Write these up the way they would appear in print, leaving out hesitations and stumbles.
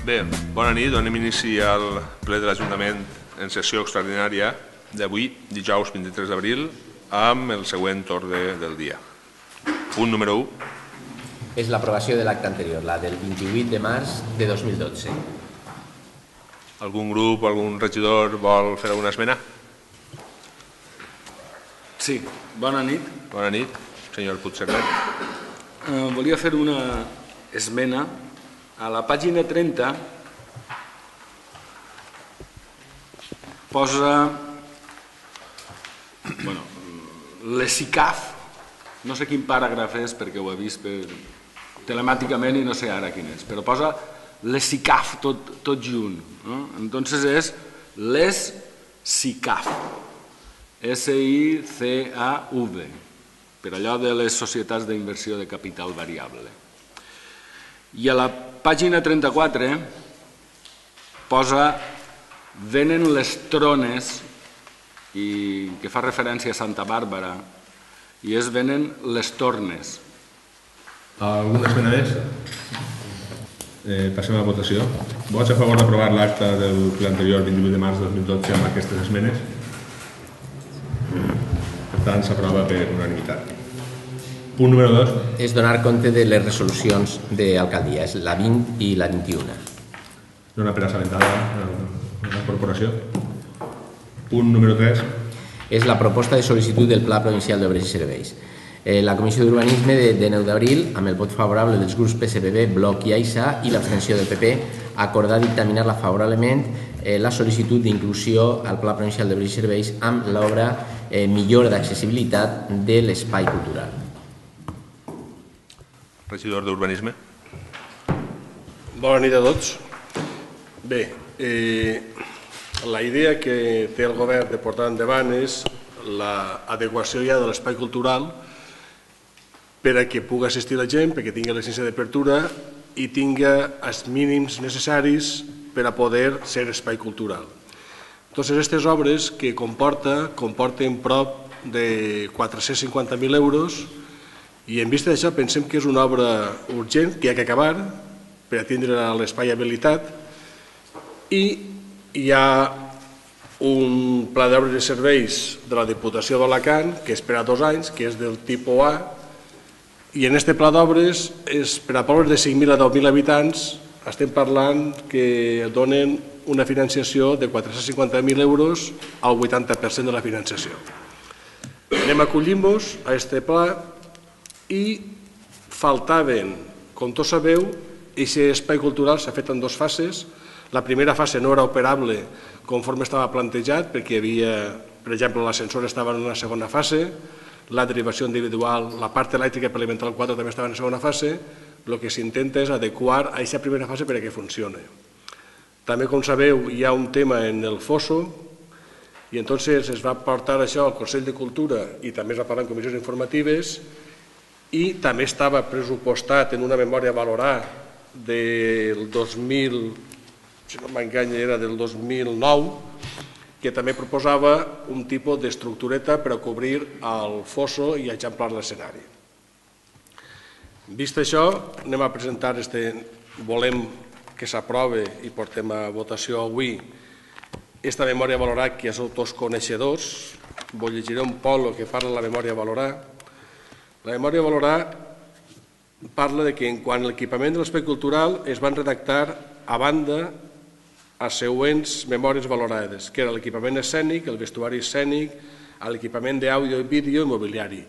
Bé, bona nit. Donem inici al ple de l'Ajuntament en sessió extraordinària d'avui, dijous 23 d'abril, amb el següent ordre del dia. Punt número 1. És l'aprovació de l'acte anterior, la del 28 de març de 2012. Algun grup o algun regidor vol fer alguna esmena? Sí, bona nit. Bona nit, senyor Puigcervet. Volia fer una esmena. A la pàgina 30 posa l'ESICAF, no sé quin paràgraf és perquè ho he vist telemàticament i no sé ara quin és, però posa l'ESICAF tot junt. Entonces és l'ESICAF, S-I-C-A-V, per allò de les societats d'inversió de capital variable. I a la pàgina 34 posa venen les trones, i que fa referència a Santa Bàrbara, i és venen les tornes. Alguna esmena més? Passem a la votació. Vots a favor d'aprovar l'acte del ple anterior, 28 de març de 2012, amb aquestes esmenes? Per tant, s'aprova per unanimitat. Punt número 2. És donar compte de les resolucions d'alcaldia, és la 20 i la 21. Dona per assabentada la corporació. Punt número 3. És la proposta de sol·licitud del Pla Provincial d'Obres i Serveis. La Comissió d'Urbanisme de 9 d'abril, amb el vot favorable dels grups PSPB, Bloc i AISA i l'abstenció del PP, acordar dictaminar-la favorablement la sol·licitud d'inclusió al Pla Provincial d'Obres i Serveis amb l'obra millora d'accessibilitat de l'espai cultural. Regidor d'Urbanisme. Bona nit a tots. Bé, la idea que té el govern de portar endavant és l'adequació ja de l'espai cultural per a que pugui assistir la gent, perquè tingui la llicència d'apertura i tingui els mínims necessaris per a poder ser espai cultural. Entonces, aquestes obres que comporten prop de 450.000 euros i en vista d'això pensem que és una obra urgent que hi ha que acabar per atendre l'espai habilitat i hi ha un pla d'obres i serveis de la Diputació d'Alacant que és per a 2 anys, que és del tipus A, i en aquest pla d'obres és per a pobles de 5.000 a 10.000 habitants, estem parlant que donen una financiació de 450.000 euros al 80% de la financiació. Anem acollint-vos a aquest pla i faltaven, com tots sabeu, aquest espai cultural s'ha fet en 2 fases. La primera fase no era operable conforme estava plantejat perquè hi havia, per exemple, l'ascensor estava en una segona fase, la derivació individual, la part elèctrica per alimentar el quadre també estava en segona fase. El que s'intenta és adequar a aquesta primera fase perquè funcioni. També, com sabeu, hi ha un tema en el fosso i entonces es va portar això al Consell de Cultura i també es va parlar en comissions informatives i també estava pressupostat en una memòria a valorar del 2000, si no m'enganya era del 2009, que també proposava un tipus d'estructureta per a cobrir el fosso i eixamplar l'escenari. Vist això, anem a presentar volem que s'aprove i portem a votació avui aquesta memòria a valorar que ja sou tots coneixedors. Vos llegiré un poc el que parla la memòria a valorar. La memòria a valorar parla de que en quant a l'equipament de l'espai cultural es van redactar a banda a següents memòries valorades, que era l'equipament escènic, el vestuari escènic, l'equipament d'àudio i vídeo i mobiliari.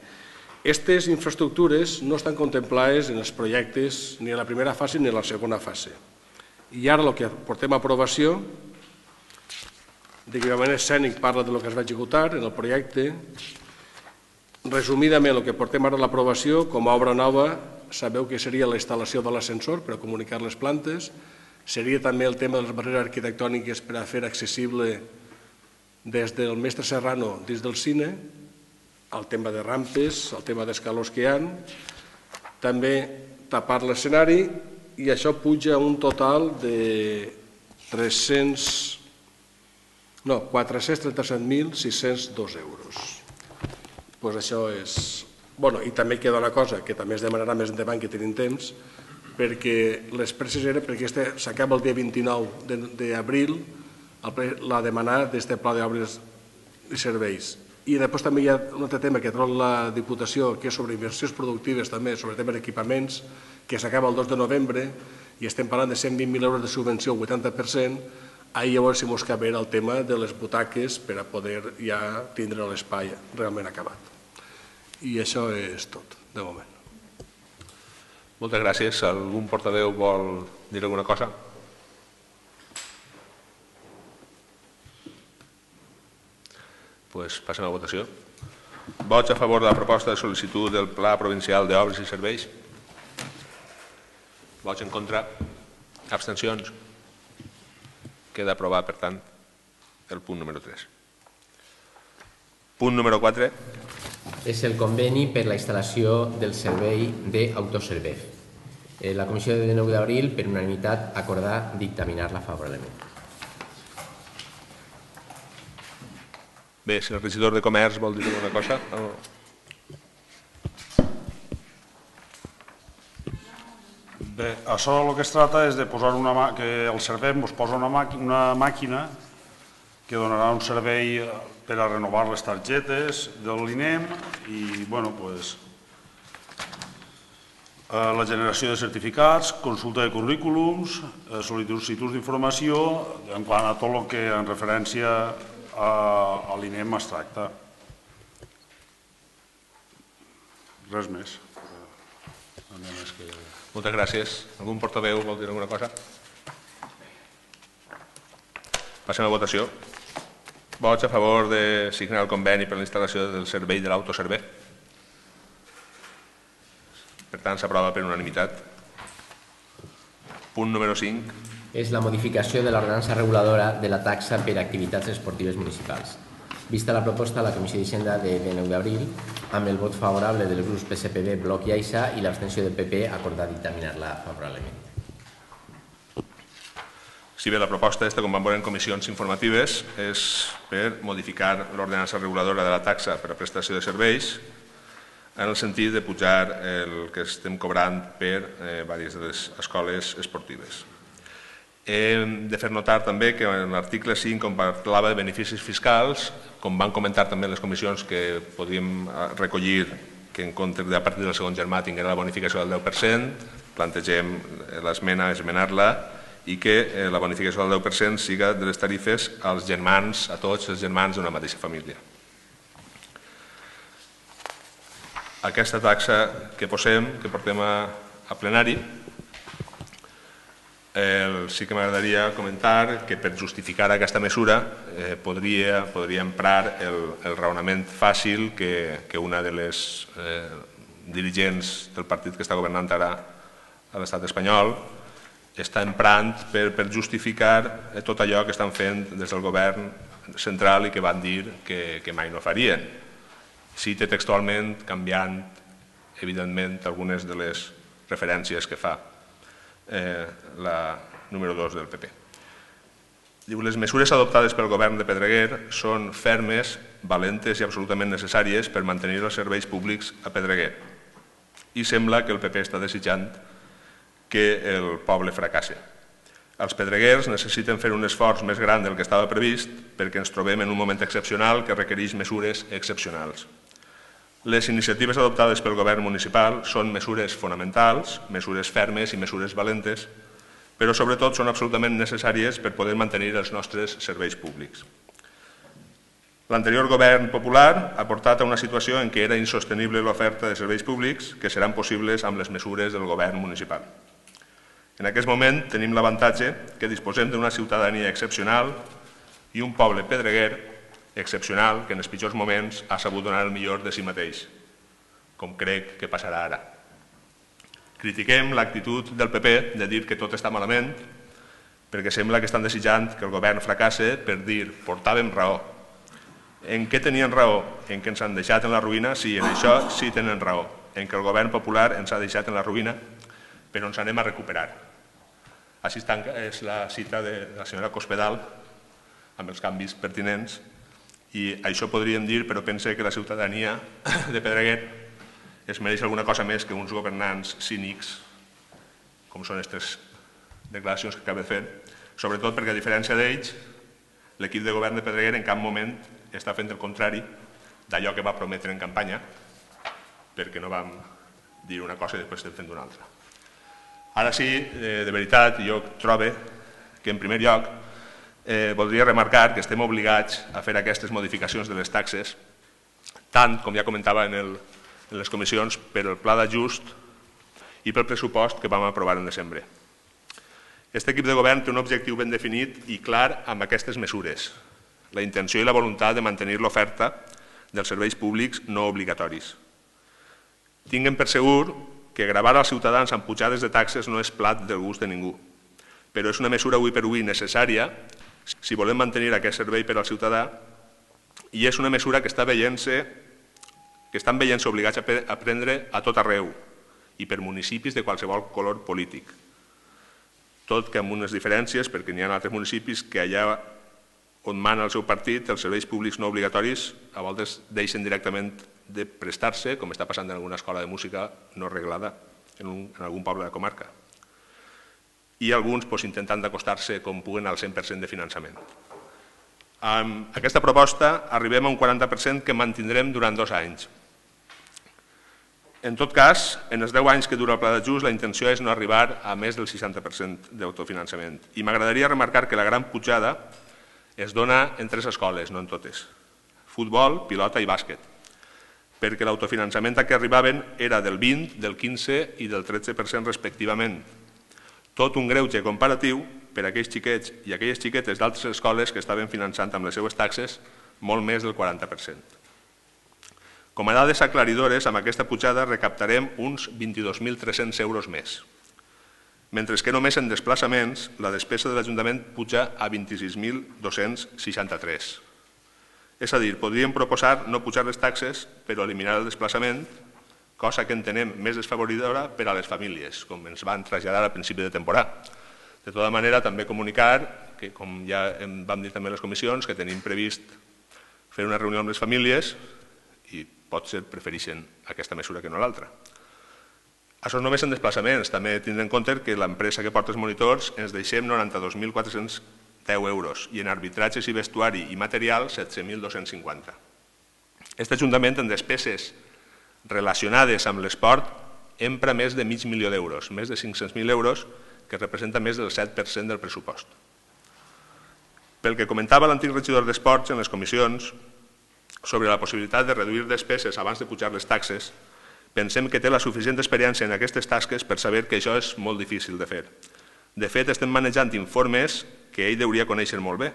Aquestes infraestructures no estan contemplades en els projectes ni en la primera fase ni en la segona fase. I ara el que portem a aprovació d'equipament escènic parla del que es va executar en el projecte. Resumidament, el que portem ara a l'aprovació, com a obra nova, sabeu que seria la instal·lació de l'ascensor per a comunicar les plantes, seria també el tema de les barreres arquitectòniques per a fer accessible des del Mestre Serrano dins del cine, el tema de rampes, el tema d'escalons que hi ha, també tapar l'escenari i això puja a un total de 437.602 euros. Doncs això és... I també queda una cosa que també es demanarà més endavant que tenim temps, perquè les presses era perquè s'acaba el dia 29 d'abril la demanar d'este pla d'obres i serveis. I després també hi ha un altre tema que troba la Diputació, que és sobre inversions productives també, sobre tema d'equipaments, que s'acaba el 2 de novembre i estem parlant de 120.000 euros de subvenció, el 80%, ahir llavors si mos cabe el tema de les butaques per a poder ja tindre l'espai realment acabat. I això és tot, de moment. Moltes gràcies. Algun portaveu vol dir alguna cosa? Doncs passem a la votació. Vots a favor de la proposta de sol·licitud del Pla Provincial d'Obres i Serveis? Vots en contra? Abstencions? Queda aprovat, per tant, el punt número 3. Punt número 4. És el conveni per la instal·lació del servei d'Autoservef. La Comissió de 9 d'abril, per unanimitat, acordar dictaminar-la favorablement. Bé, si el regidor de Comerç vol dir alguna cosa. Bé, això el que es tracta és de posar que el servei ens posa una màquina que donarà un servei per a renovar les targetes de l'INEM i, bueno, doncs, la generació de certificats, consulta de currículums, sol·licituds d'informació, en quant a tot el que en referència a l'INEM es tracta. Res més. Moltes gràcies. Algun portaveu vol dir alguna cosa? Passem a votació. Vots a favor de signar el conveni per a la instal·lació del servei de l'Autoservei? Per tant, s'aprova per unanimitat. Punt número 5. És la modificació de l'ordenança reguladora de la taxa per a activitats esportives municipals. Vista la proposta, la Comissió d'Hisenda de 9 d'abril, amb el vot favorable dels grups PSPB, Bloc i AISA i l'abstenció del PP, acordar dictaminar-la favorablement. Si bé la proposta, com vam veure en comissions informatives, és per modificar l'ordenança reguladora de la taxa per a prestació de serveis en el sentit de pujar el que estem cobrant per diverses de les escoles esportives. Hem de fer notar també que en l'article 5, on parlava de beneficis fiscals, com van comentar també les comissions que podíem recollir que en compte de a partir del segon germà tinguera la bonificació del 10%, plantegem l'esmena, esmenar-la, i que la bonificació del 10% siga de les tarifes als germans, a tots els germans d'una mateixa família. Aquesta taxa que posem, que portem a plenari, sí que m'agradaria comentar que per justificar aquesta mesura podria emprar el raonament fàcil que una de les dirigents del partit que està governant ara a l'estat espanyol està emprant per justificar tot allò que estan fent des del govern central i que van dir que mai no farien. Cita textualment, canviant, evidentment, algunes de les referències que fa la número 2 del PP. Diu, les mesures adoptades pel govern de Pedreguer són fermes, valentes i absolutament necessàries per mantenir els serveis públics a Pedreguer. I sembla que el PP està desitjant que el poble fracassi. Els pedreguers necessiten fer un esforç més gran del que estava previst perquè ens trobem en un moment excepcional que requereix mesures excepcionals. Les iniciatives adoptades pel govern municipal són mesures fonamentals, mesures fermes i mesures valentes, però sobretot són absolutament necessàries per poder mantenir els nostres serveis públics. L'anterior govern popular ha portat a una situació en què era insostenible l'oferta de serveis públics que seran possibles amb les mesures del govern municipal. En aquest moment tenim l'avantatge que disposem d'una ciutadania excepcional i un poble pedreguer excepcional que en els pitjors moments ha sabut donar el millor de si mateix, com crec que passarà ara. Critiquem l'actitud del PP de dir que tot està malament perquè sembla que estan desitjant que el govern fracasse per dir portàvem raó. En què tenien raó? En què ens han deixat en la ruïna? Sí, en això sí tenen raó. En què el govern popular ens ha deixat en la ruïna, però ens anem a recuperar. Així és la cita de la senyora Cospedal amb els canvis pertinents. I això podríem dir, però pense que la ciutadania de Pedreguer es mereix alguna cosa més que uns governants cínics com són aquestes declaracions que acabo de fer, sobretot perquè, a diferència d'ells, l'equip de govern de Pedreguer en cap moment està fent el contrari d'allò que va prometre en campanya, perquè no vam dir una cosa i després estem fent una altra. Ara sí, de veritat, jo trobo que en primer lloc voldria remarcar que estem obligats a fer aquestes modificacions de les taxes, tant, com ja comentava en les comissions, per el pla d'ajust i pel pressupost que vam aprovar en desembre. Aquest equip de govern té un objectiu ben definit i clar amb aquestes mesures, la intenció i la voluntat de mantenir l'oferta dels serveis públics no obligatoris. Tinguem per segur que gravar als ciutadans amb pujades de taxes no és plat del gust de ningú, però és una mesura avui per avui necessària si volem mantenir aquest servei per al ciutadà i és una mesura que estan veient-se obligats a prendre a tot arreu i per municipis de qualsevol color polític. Tot que amb unes diferències, perquè n'hi ha altres municipis que allà on mana el seu partit, els serveis públics no obligatoris a voltes deixen directament de prestar-se, com està passant en alguna escola de música no reglada en algun poble de la comarca. I alguns intentant d'acostar-se com puguen al 100% de finançament. Amb aquesta proposta arribem a un 40% que mantindrem durant 2 anys. En tot cas, en els 10 anys que dura el pla d'ajust, la intenció és no arribar a més del 60% d'autofinançament. I m'agradaria remarcar que la gran pujada es dona en 3 escoles, no en totes: futbol, pilota i bàsquet, perquè l'autofinançament a què arribaven era del 20%, del 15% i del 13% respectivament. Tot un greuge comparatiu per a aquells xiquets i aquelles xiquetes d'altres escoles que estaven finançant amb les seues taxes molt més del 40%. Com a dades aclaridores, amb aquesta pujada recaptarem uns 22.300 euros més, mentre que només en desplaçaments la despesa de l'Ajuntament puja a 26.263. És a dir, podríem proposar no pujar les taxes però eliminar el desplaçament, cosa que entenem més desfavoridora per a les famílies, com ens van traslladar al principi de temporada. De tota manera, també comunicar que, com ja vam dir també a les comissions, que tenim previst fer una reunió amb les famílies i potser prefereixen aquesta mesura que no l'altra. Això només en desplaçaments. També tindrem en compte que l'empresa que porta els monitors ens deixem 92.410 euros i en arbitratges i vestuari i material 7.250. Aquest Ajuntament en despeses relacionades amb l'esport empra més de mig milió d'euros, més de 500.000 euros, que representa més del 7% del pressupost. Pel que comentava l'antic regidor d'Esports en les comissions sobre la possibilitat de reduir despeses abans de pujar les taxes, pensem que té la suficient experiència en aquestes tasques per saber que això és molt difícil de fer. De fet, estem manejant informes que ell hauria conèixer molt bé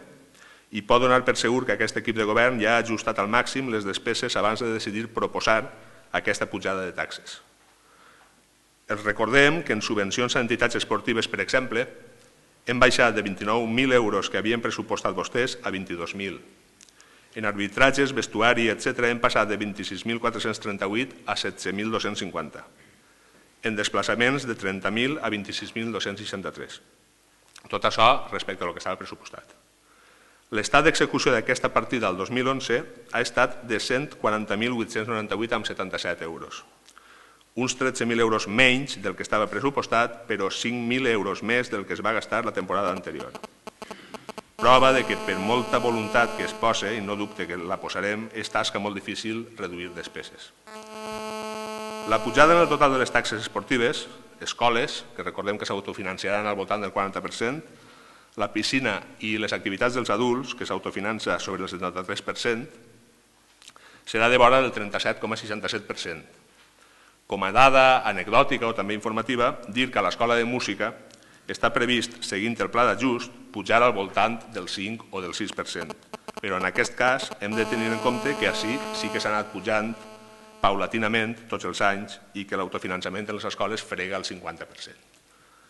i pot donar per segur que aquest equip de govern ja ha ajustat al màxim les despeses abans de decidir proposar aquesta pujada de taxes. Els recordem que en subvencions a entitats esportives, per exemple, hem baixat de 29.000 euros que havien pressupostat vostès a 22.000. En arbitratges, vestuari, etc., hem passat de 26.438 a 17.250. En desplaçaments de 30.000 a 26.263. Tot això respecte a lo que estava pressupostat. L'estat d'execució d'aquesta partida al 2011 ha estat de 140.898 amb 77 euros. Uns 13.000 euros menys del que estava pressupostat, però 5.000 euros més del que es va gastar la temporada anterior. Prova de que per molta voluntat que es posa, i no dubte que la posarem, és tasca molt difícil reduir despeses. La pujada en el total de les taxes esportives, escoles, que recordem que s'autofinanciaran al voltant del 40%, la piscina i les activitats dels adults, que s'autofinança sobre el 73%, serà de vora del 37,67%. Com a dada anecdòtica o també informativa, dir que a l'escola de música està previst, seguint el pla d'ajust, pujar al voltant del 5 o del 6%. Però en aquest cas hem de tenir en compte que així sí que s'ha anat pujant paulatinament tots els anys i que l'autofinançament de les escoles frega el 50%.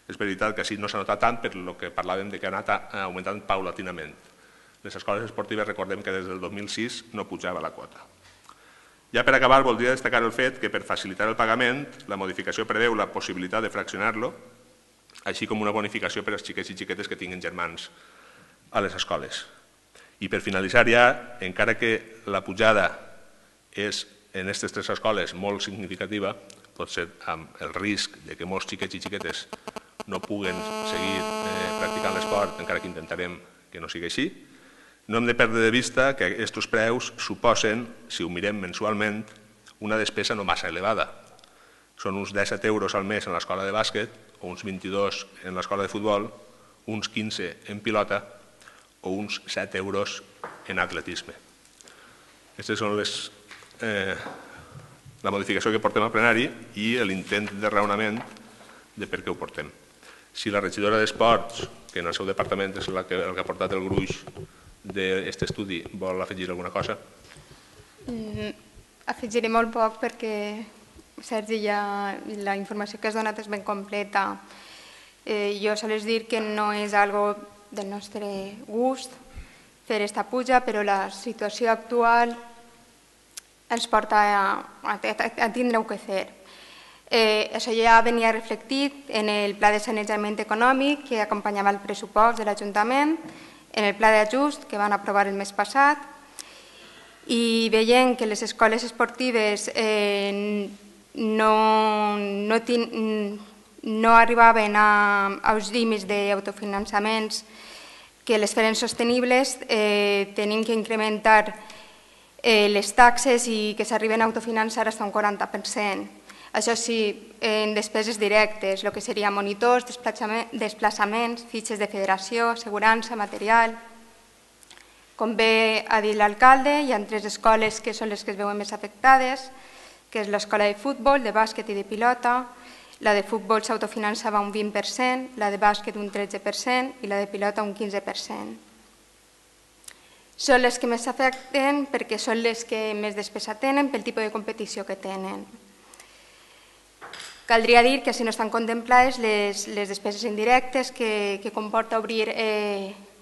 És veritat que així no s'ha notat tant per el que parlàvem de que ha anat augmentant paulatinament. Les escoles esportives recordem que des del 2006 no pujava la quota. Ja per acabar, voldria destacar el fet que per facilitar el pagament, la modificació preveu la possibilitat de fraccionar-lo, així com una bonificació per als xiquets i xiquetes que tinguin germans a les escoles. I per finalitzar ja, encara que la pujada és en aquestes 3 escoles molt significativa, pot ser amb el risc de que molts xiquets i xiquetes no puguen seguir practicant l'esport, encara que intentarem que no sigui així. No hem de perdre de vista que aquests preus suposen, si ho mirem mensualment, una despesa no massa elevada. Són uns 17 euros al mes en l'escola de bàsquet, o uns 22 en l'escola de futbol, uns 15 en pilota o uns 7 euros en atletisme. Aquesta és la modificació que portem al plenari i l'intent de raonament de per què ho portem. Si la regidora d'Esports, que en el seu departament és el que ha portat el gruix d'aquest estudi, vol afegir alguna cosa? Afegiré molt poc perquè, Sergi, la informació que has donat és ben completa. Jo sols dir que no és algo del nostre gust fer aquesta puja, però la situació actual ens porta a tindre-ho que fer. Això ja venia reflectit en el pla de sanejament econòmic que acompanyava el pressupost de l'Ajuntament, en el pla d'ajust que van aprovar el mes passat, i veient que les escoles esportives no arribaven als límits d'autofinançaments que les feren sostenibles, tenim que incrementar les taxes i que s'arriben a autofinançar fins a un 40%. Això sí, en despeses directes, el que seria monitors, desplaçaments, fitxes de federació, assegurança, material. Com bé ha dit l'alcalde, hi ha 3 escoles que són les que es veuen més afectades, que és l'escola de futbol, de bàsquet i de pilota. La de futbol s'autofinançava un 20%, la de bàsquet un 13% i la de pilota un 15%. Són les que més s'afecten perquè són les que més despesa tenen pel tipus de competició que tenen. Caldria dir que si no estan contemplades les despeses indirectes que comporta obrir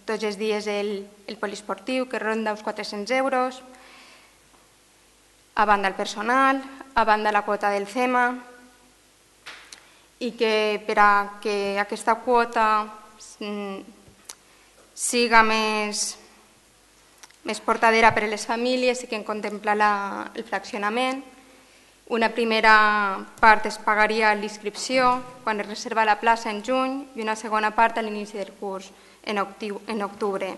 tots els dies el poliesportiu, que ronda uns 400 euros, a banda el personal, a banda la quota del CEMA, i que per a que aquesta quota siga més portadera per a les famílies i que en contempla el fraccionament. Una primera part es pagaria a l'inscripció quan es reserva la plaça en juny i una segona part a l'inici del curs, en octubre.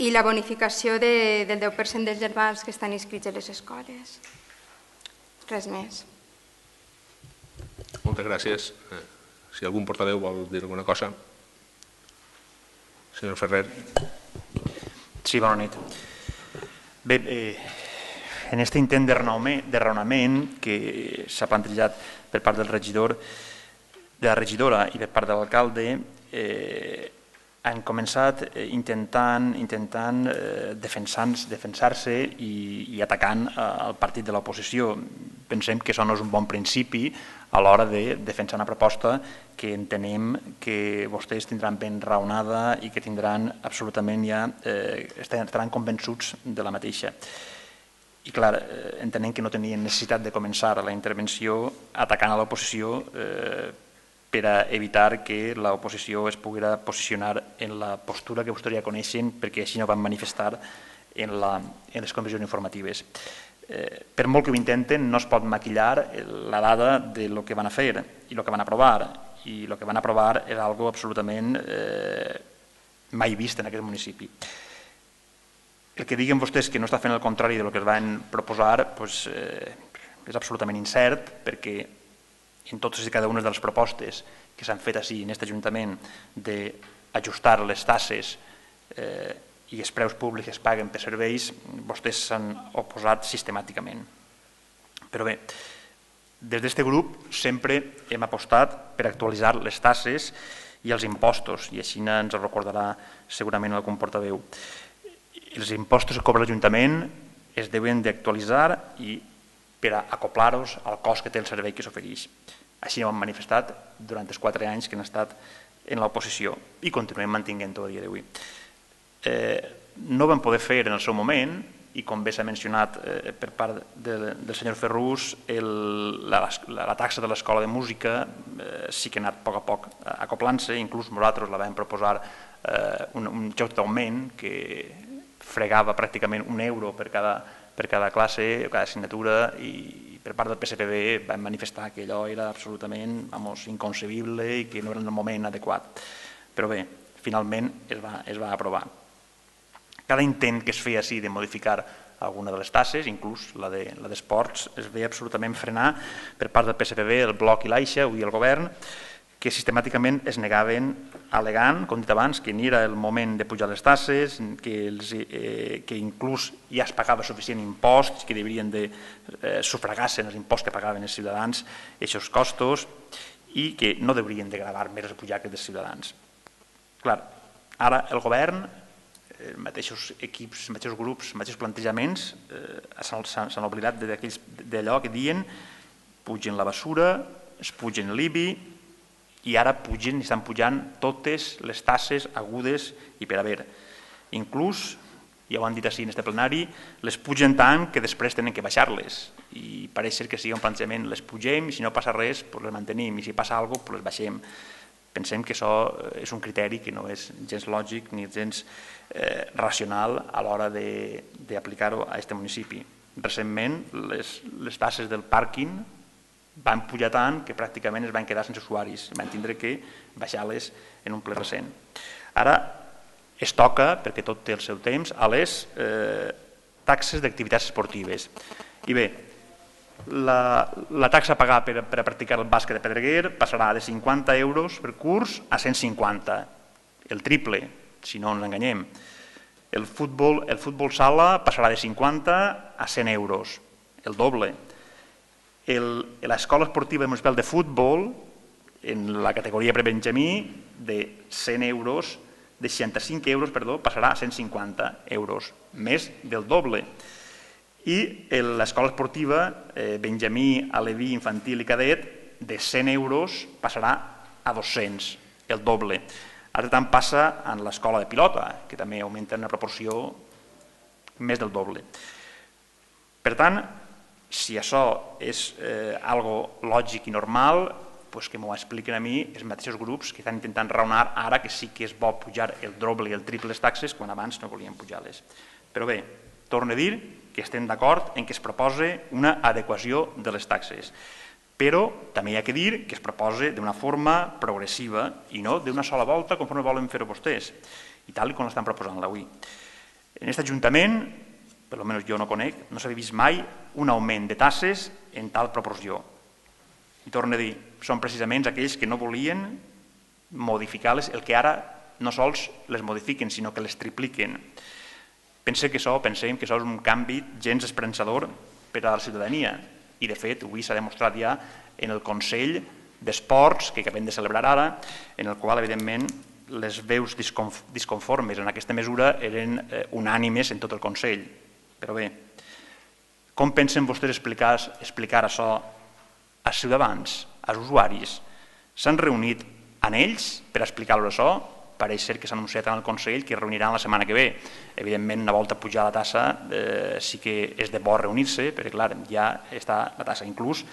I la bonificació del 10% dels germans que estan inscrits a les escoles. Res més. Moltes gràcies. Si algun portaveu vol dir alguna cosa. Senyor Ferrer. Sí, bona nit. Bé, en aquest intent de raonament que s'ha plantejat per part del regidor, de la regidora i per part de l'alcalde, han començat intentant defensar-se i atacant el partit de l'oposició. Pensem que això no és un bon principi a l'hora de defensar una proposta que entenem que vostès tindran ben raonada i que tindran absolutament estaran convençuts de la mateixa. I clar, entenem que no tenien necessitat de començar la intervenció atacant a l'oposició per a evitar que l'oposició es poguera posicionar en la postura que vostès ja coneixen perquè així no van manifestar en les comissions informatives. Per molt que ho intenten, no es pot maquillar la dada del que van a fer i el que van aprovar. I el que van aprovar era algo absolutament mai vist en aquest municipi. El que diguen vostès que no està fent el contrari del que es van proposar és absolutament incert perquè en totes i cada una de les propostes que s'han fet així en aquest Ajuntament d'ajustar les tasses i els preus públics que es paguen per serveis, vostès s'han oposat sistemàticament. Però bé, des d'aquest grup sempre hem apostat per actualitzar les tasses i els impostos, i així ens ho recordarà segurament algun portaveu. Els impostos que cobra l'Ajuntament es deuen d'actualitzar i per a acoplar-los al cost que té el servei que s'ofereix. Així ho hem manifestat durant els 4 anys que han estat en l'oposició i continuem mantenint-ho a dia d'avui. No ho vam poder fer en el seu moment i com bé s'ha mencionat per part del senyor Ferrús, la taxa de l'escola de música sí que ha anat a poc acoplant-se, inclús nosaltres la vam proposar un joc d'augment que fregava pràcticament €1 per per cada classe o cada assignatura, i per part del PSPB vam manifestar que allò era absolutament inconcebible i que no era el moment adequat. Però bé, finalment es va aprovar. Cada intent que es feia així de modificar alguna de les tasses, inclús la d'esports, es veia absolutament frenar per part del PSPB, el Bloc i l'Aixa, avui el govern, que sistemàticament es negaven al·legant, com he dit abans, que ni era el moment de pujar les tasses, que inclús ja es pagava suficient impost, que deurien de sufragar-se els imposts que pagaven els ciutadans aquests costos i que no deurien de gravar més els butxaques dels ciutadans. Clar, ara el govern, els mateixos equips, els mateixos grups, els mateixos plantejaments s'han oblidat d'allò que diuen pugen la basura, es pugen l'IBI i ara estan pujant totes les tasses agudes i per haver. Inclús, ja ho han dit així en aquest plenari, les pugen tant que després tenen que baixar-les i pareix ser que sigui un plantejament, les pugem i si no passa res les mantenim i si passa alguna cosa les baixem. Pensem que això és un criteri que no és gens lògic ni gens racional a l'hora d'aplicar-ho a aquest municipi. Recentment, les tasses del pàrquing van pujar tant que pràcticament es van quedar sense usuaris, van tindre que baixar-les en un ple recent. Ara es toca, perquè tot té el seu temps, a les taxes d'activitats esportives. I bé, la taxa a pagar per a practicar el bàsquet de Pedreguer passarà de 50 euros per curs a 150, el triple, si no ens enganyem. El futbol sala passarà de 50 a 100 euros, el doble. L'escola esportiva municipal de futbol, en la categoria prebenjamí, de 100 euros, de 65 euros, passarà a 150 euros, més del doble. I l'escola esportiva benjamí, aleví, infantil i cadet, de 100 euros passarà a 200, el doble. Ara tant passa en l'escola de pilota, que també augmenta en una proporció més del doble. Per tant, si això és algo lògic i normal, que m'ho expliquen a mi els mateixos grups que estan intentant raonar ara que sí que és bo pujar el doble i el triple les taxes quan abans no volien pujar-les. Però bé, torno a dir que estem d'acord en que es proposa una adequació de les taxes, però també hi ha que dir que es proposa d'una forma progressiva i no d'una sola volta conforme volen fer-ho vostès, i tal com l'estan proposant avui. En aquest Ajuntament, per almenys jo no conec, no s'havia vist mai un augment de tasses en tal proporció. I torno a dir, són precisament aquells que no volien modificar-les, el que ara no sols les modifiquen, sinó que les tripliquen. Pensem que això és un canvi gens esperançador per a la ciutadania i, de fet, avui s'ha demostrat ja en el Consell d'Esports que acabem de celebrar ara, en el qual, evidentment, les veus disconformes en aquesta mesura eren unànimes en tot el Consell. Però bé, com pensen vostès explicar això als ciutadans, als usuaris? S'han reunit amb ells per explicar-los això? Pareix ser que s'ha anunciat en el Consell que es reuniran la setmana que ve. Evidentment, una volta pujar la tassa sí que és de bo reunir-se, perquè clar, ja està la tassa. Inclús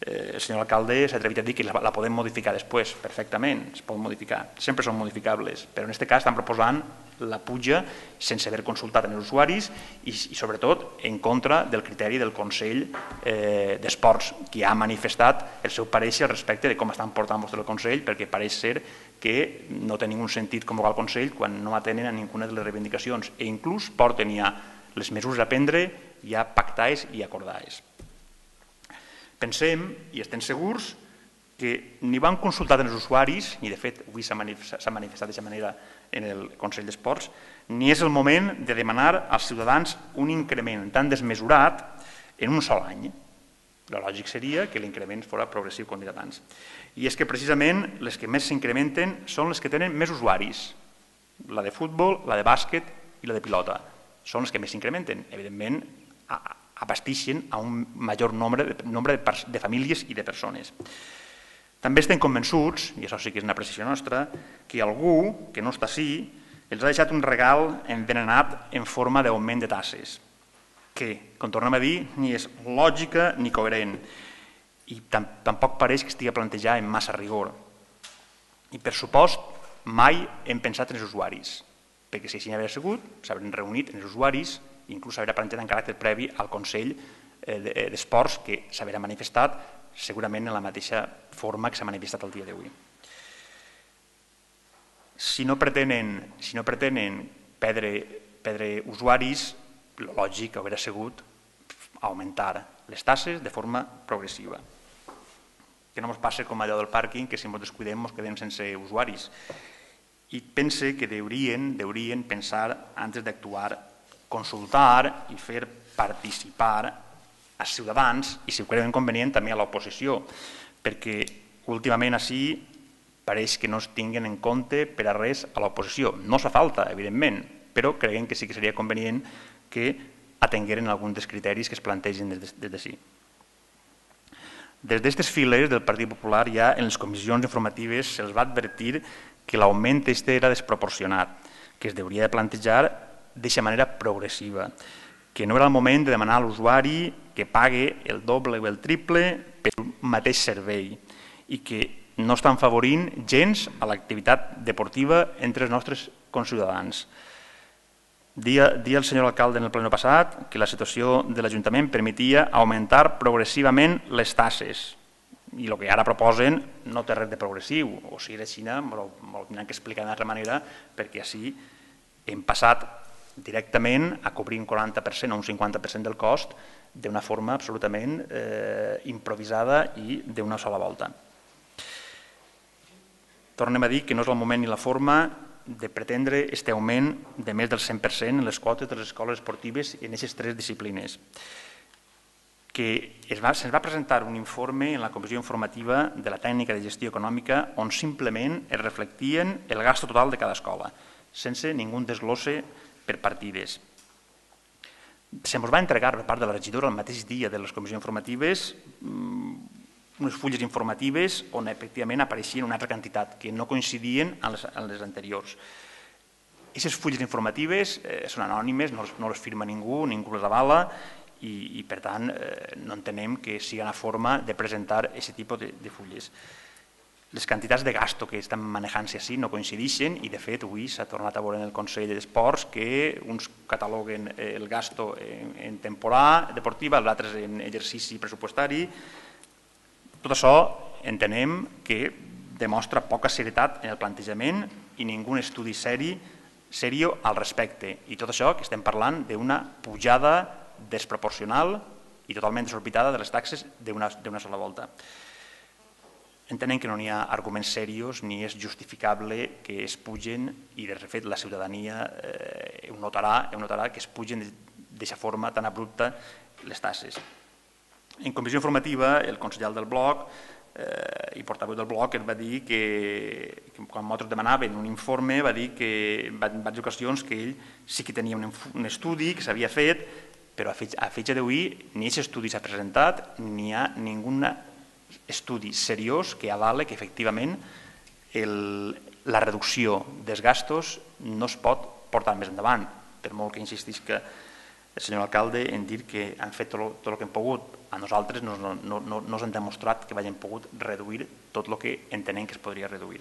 el senyor alcalde s'ha atrevit a dir que la podem modificar després, perfectament, es pot modificar, sempre són modificables, però en aquest cas estan proposant la puja sense haver consultat amb els usuaris i sobretot en contra del criteri del Consell d'Esports, que ha manifestat el seu pareixer respecte de com estan portant vostès el Consell, perquè pareix ser que no té ningú sentit convocar el Consell quan no atenen a ninguna de les reivindicacions i inclús porten ja les mesures a prendre ja pactades i acordades. Pensem i estem segurs que ni van consultar els usuaris, ni de fet avui s'ha manifestat d'aquesta manera en el Consell d'Esports, ni és el moment de demanar als ciutadans un increment tan desmesurat en un sol any. El lògic seria que l'increment fos progressiu, com he dit abans. I és que precisament les que més s'incrementen són les que tenen més usuaris, la de futbol, la de bàsquet i la de pilota. Són les que més s'incrementen. Evidentment, abasteixen a un major nombre de famílies i de persones. També estem convençuts, i això sí que és una apreciació nostra, que algú que no està així els ha deixat un regal envenenat en forma d'augment de tasses, que, com tornem a dir, ni és lògica ni coherent i tampoc pareix que estigui plantejada amb massa rigor. I per supost, mai hem pensat en els usuaris, perquè si així n'hi hagués sigut, s'haurien reunit en els usuaris inclús s'haurà plantejat en caràcter previ al Consell d'Esports, que s'haurà manifestat segurament en la mateixa forma que s'ha manifestat el dia d'avui. Si no pretenen perdre usuaris, el lògic hauria sigut augmentar les taxes de forma progressiva. Que no ens passi com allò del pàrquing, que si ens descuidem ens quedem sense usuaris. I pense que deurien pensar, antes d'actuar, consultar i fer participar als ciutadans, i si ho creuen convenient també a l'oposició, perquè últimament així pareix que no es tinguin en compte per a res a l'oposició. No fa falta, evidentment, però creiem que sí que seria convenient que atengueren alguns dels criteris que es plantegen des d'ací. Des d'aquestes files del Partit Popular ja en les comissions informatives se'ls va advertir que l'augment era desproporcionat, que es hauria de plantejar d'aquesta manera progressiva, que no era el moment de demanar a l'usuari que pague el doble o el triple per un mateix servei i que no estan favorint gens a l'activitat deportiva entre els nostres conciutadans. Deia el senyor alcalde en el ple passat que la situació de l'Ajuntament permetia augmentar progressivament les taxes i el que ara proposen no té res de progressiu, o si era així, m'ho tindran que explicar d'altra manera, perquè així hem passat directament a cobrir un 40% o un 50% del cost d'una forma absolutament improvisada i d'una sola volta. Tornem a dir que no és el moment ni la forma de pretendre aquest augment de més del 100% en les quotes de les escoles esportives en aquestes tres disciplines. Se'ns va presentar un informe en la comissió informativa de la tècnica de gestió econòmica on simplement es reflectien el gasto total de cada escola, sense ningú desglosse per partides. Se'ns va entregar per part de la regidora el mateix dia de les comissions informatives unes fulles informatives on efectivament apareixien una altra quantitat que no coincidien amb les anteriors. Aquestes fulles informatives són anònimes, no les firma ningú les avala i per tant no entenem que sigui una forma de presentar aquest tipus de fulles. Les quantitats de gasto que estan manejant-se així no coincideixen i de fet avui s'ha tornat a veure en el Consell d'Esports que uns cataloguen el gasto en temporada deportiva, els altres en exercici pressupostari. Tot això entenem que demostra poca serietat en el plantejament i ningú estudi serio al respecte. I tot això que estem parlant d'una pujada desproporcional i totalment desorbitada de les taxes d'una sola volta. Entenem que no hi ha arguments serios ni és justificable que es pugen i de fet la ciutadania ho notarà que es pugen d'aquesta forma tan abrupta les taxes. En comissió informativa, el consellal del bloc i portaveu del bloc va dir que quan nosaltres demanaven un informe va dir que en diverses ocasions que ell sí que tenia un estudi que s'havia fet, però a fecha d'avui ni aquest estudi s'ha presentat ni hi ha ningú estudi seriós que avale que efectivament la reducció dels gastos no es pot portar més endavant, per molt que insistisca el senyor alcalde en dir que han fet tot el que hem pogut. A nosaltres no s'han demostrat que hagin pogut reduir tot el que entenem que es podria reduir.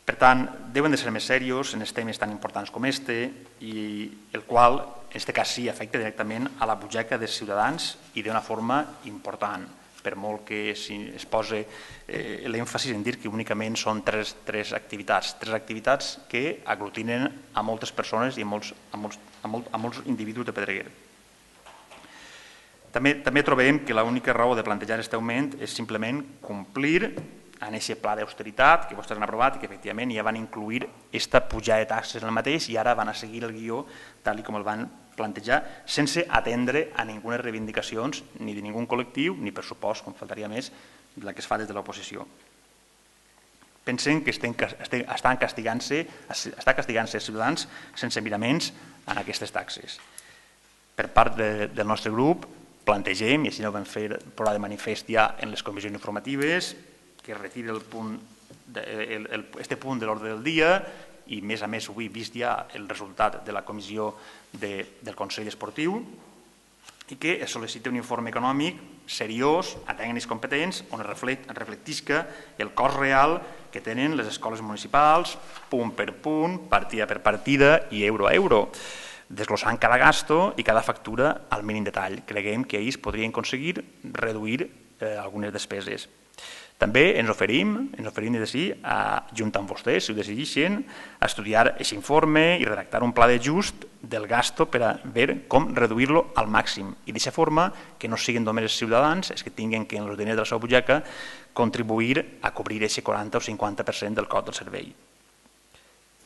Per tant, deuen de ser més serios en els temes tan importants com este i el qual, en aquest cas sí, afecta directament a la butxaca dels ciutadans i d'una forma important, per molt que es posi l'èmfasi en dir que únicament són tres activitats que aglutinen a moltes persones i a molts individus de Pedreguer. També trobem que l'única raó de plantejar aquest augment és simplement complir en aquest pla d'austeritat que vostès han aprovat i que efectivament ja van incluir aquesta pujada de taxes en el mateix i ara van a seguir el guió tal com el van plantejar sense atendre a ninguna reivindicacions ni de ningú col·lectiu ni per supost, com faltaria més, la que es fa des de l'oposició. Pensem que estan castigant-se els ciutadans sense miraments en aquestes taxes. Per part del nostre grup plantegem, i així ho vam fer posar de manifest ja en les comissions informatives, que es retiri aquest punt de l'ordre del dia i a més avui vist ja el resultat de la comissió del Consell Esportiu i que es sol·licita un informe econòmic seriós a tècnics competents on es reflectisca el cost real que tenen les escoles municipals, punt per punt, partida per partida i euro a euro. desglossant cada gasto i cada factura al mínim detall. Creiem que ells podrien aconseguir reduir algunes despeses. També ens oferim des d'ací, junt amb vostès, si ho decideixen, a estudiar aquest informe i redactar un pla d'ajust del gasto per a veure com reduir-lo al màxim i d'aquesta forma que no siguin només els ciutadans els que tinguin que en els diners de la seva butxaca contribuir a cobrir aquest 40 o 50% del cost del servei.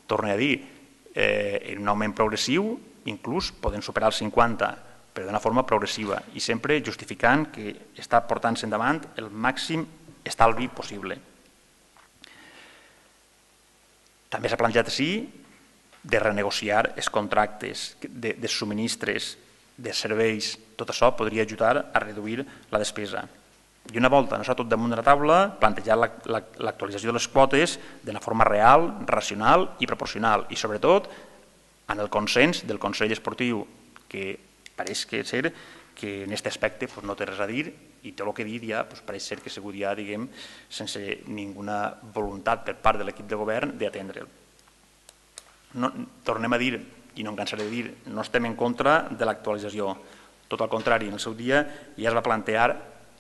Torno a dir, en un augment progressiu, inclús poden superar el 50%, però d'una forma progressiva i sempre justificant que està portant-se endavant el màxim estalvi possible. També s'ha plantejat així de renegociar els contractes de subministres, de serveis. Tot això podria ajudar a reduir la despesa. I una volta no s'ha tot damunt de la taula, plantejar l'actualització de les quotes d'una forma real, racional i proporcional i sobretot en el consens del Consell Esportiu, que pareix ser que en aquest aspecte no té res a dir i tot el que he dit ja pareix ser que segur ja, diguem, sense ninguna voluntat per part de l'equip de govern d'atendre'l. Tornem a dir, i no em cansaré de dir, no estem en contra de l'actualització. Tot el contrari, en el seu dia ja es va plantear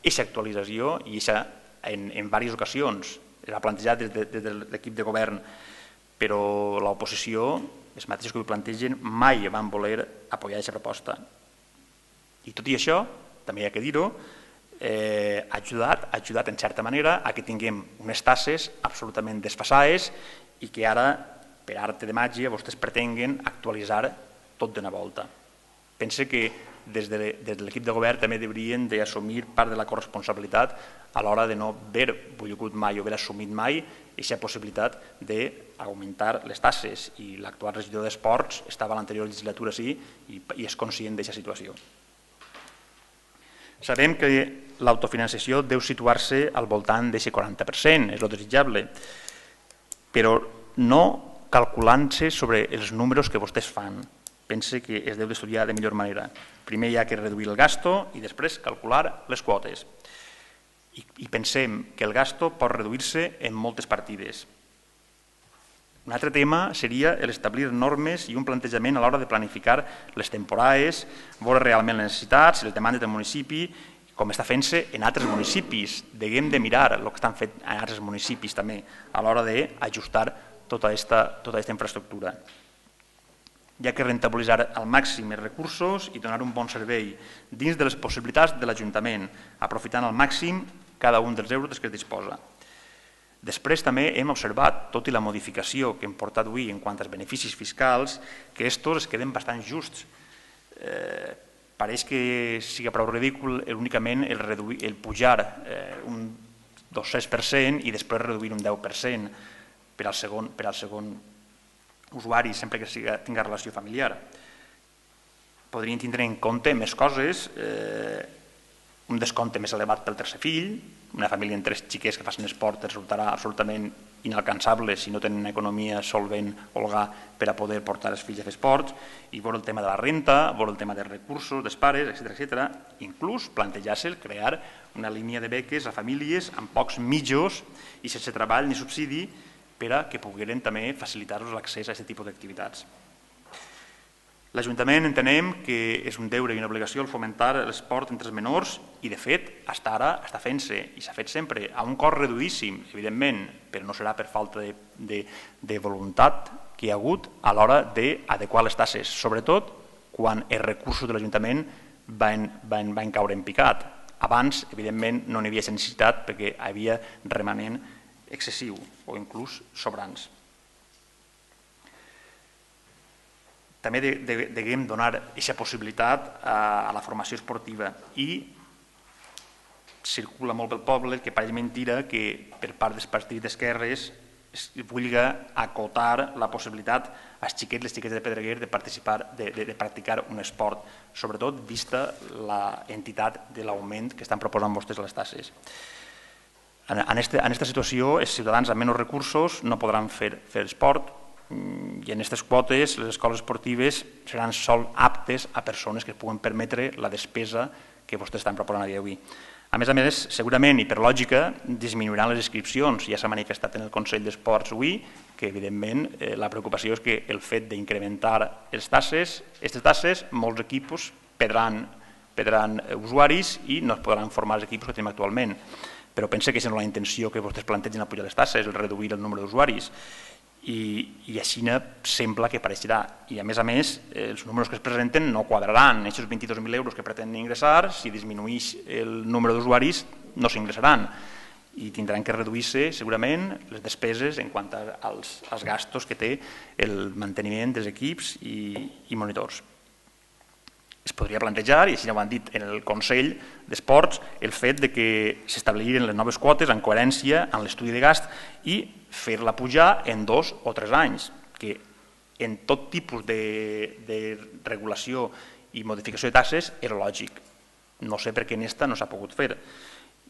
aquesta actualització i en diverses ocasions. Es va plantejar des de l'equip de govern, però l'oposició, els mateixos que ho plantegen, mai van voler apoyar aquesta proposta. I tot i això, també hi ha que dir-ho, ha ajudat en certa manera a que tinguem unes tasses absolutament desfasades i que ara, per arte de màgia, vostès pretenguen actualitzar tot d'una volta. Pense que des de l'equip de govern també haurien d'assumir part de la corresponsabilitat a l'hora de no haver volgut mai o haver assumit mai aquesta possibilitat d'augmentar les tasses. I l'actual regidor d'Esports estava a l'anterior legislatura sí i és conscient d'aquesta situació. Sabem que l'autofinançació deu situar-se al voltant d'aquest 40%, és el desitjable, però no calculant-se sobre els números que vostès fan. Pense que es deu d'estudiar de millor manera. Primer hi ha que reduir el gasto i després calcular les quotes. I pensem que el gasto pot reduir-se en moltes partides. Un altre tema seria establir normes i un plantejament a l'hora de planificar les temporades, veure realment les necessitats i les demandes del municipi, com està fent-se en altres municipis. Deguem de mirar el que estan fent en altres municipis també a l'hora d'ajustar tota aquesta infraestructura. Hi ha que rentabilitzar al màxim els recursos i donar un bon servei dins de les possibilitats de l'Ajuntament, aprofitant al màxim cada un dels euros que es disposa. Després també hem observat, tot i la modificació que hem portat avui en quant als beneficis fiscals, que estos es queden bastant justs. Pareix que sigui prou ridícul únicament el pujar un 200% i després reduir un 10% per al segon usuari sempre que tingui relació familiar. Podrien tindre en compte més coses, un descompte més elevat pel tercer fill, una família amb 3 xiquets que facin esport resultarà absolutament inalcançable si no tenen una economia solvent holgà per a poder portar els fills a fer esports, i veure el tema de la renta, veure el tema dels recursos, dels pares, etc. Inclús plantejar-se crear una línia de beques a famílies amb pocs mitjos i sense treball ni subsidi per a que pogueren també facilitar-los l'accés a aquest tipus d'activitats. L'Ajuntament entenem que és un deure i una obligació el fomentar l'esport entre els menors i, de fet, fins ara està fent-se i s'ha fet sempre a un cost reduïssim, evidentment, però no serà per falta de voluntat que hi ha hagut a l'hora d'adequar les tasses, sobretot quan els recursos de l'Ajuntament van caure en picat. Abans, evidentment, no n'hi havia necessitat perquè hi havia remanent excessiu o inclús sobrants. També deguem donar aquesta possibilitat a la formació esportiva i circula molt pel poble que pareix mentira que per part dels partits d'esquerres es vulgui acotar la possibilitat als xiquets, les xiquetes de Pedreguer de practicar un esport, sobretot vista l'entitat de l'augment que estan proposant vostès a les tasses. En aquesta situació, els ciutadans amb menys recursos no podran fer esport, i en aquestes quotes les escoles esportives seran sol aptes a persones que puguen permetre la despesa que vostès estan proposant a dia d'avui. A més, segurament i per lògica, disminuiran les inscripcions. Ja s'ha manifestat en el Consell d'Esports avui que evidentment la preocupació és que el fet d'incrementar aquestes taxes, molts equips perdran usuaris i no es podran formar els equips que tenim actualment. Però pense que és la intenció que vostès plantegen a pujar les taxes, el reduir el nombre d'usuaris, i així sembla que apareixerà. I a més, els números que es presenten no quadraran. Aquests 22.000 euros que pretenen ingressar, si disminueix el nombre d'usuaris, no s'ingressaran. I tindran que reduir-se segurament les despeses en quant als gastos que té el manteniment dels equips i monitors. Es podria plantejar, i així ja ho han dit en el Consell d'Esports, el fet que s'establiren les noves quotes en coherència amb l'estudi de gast i fer-la pujar en 2 o 3 anys, que en tot tipus de regulació i modificació de taxes era lògic. No sé per què en esta no s'ha pogut fer.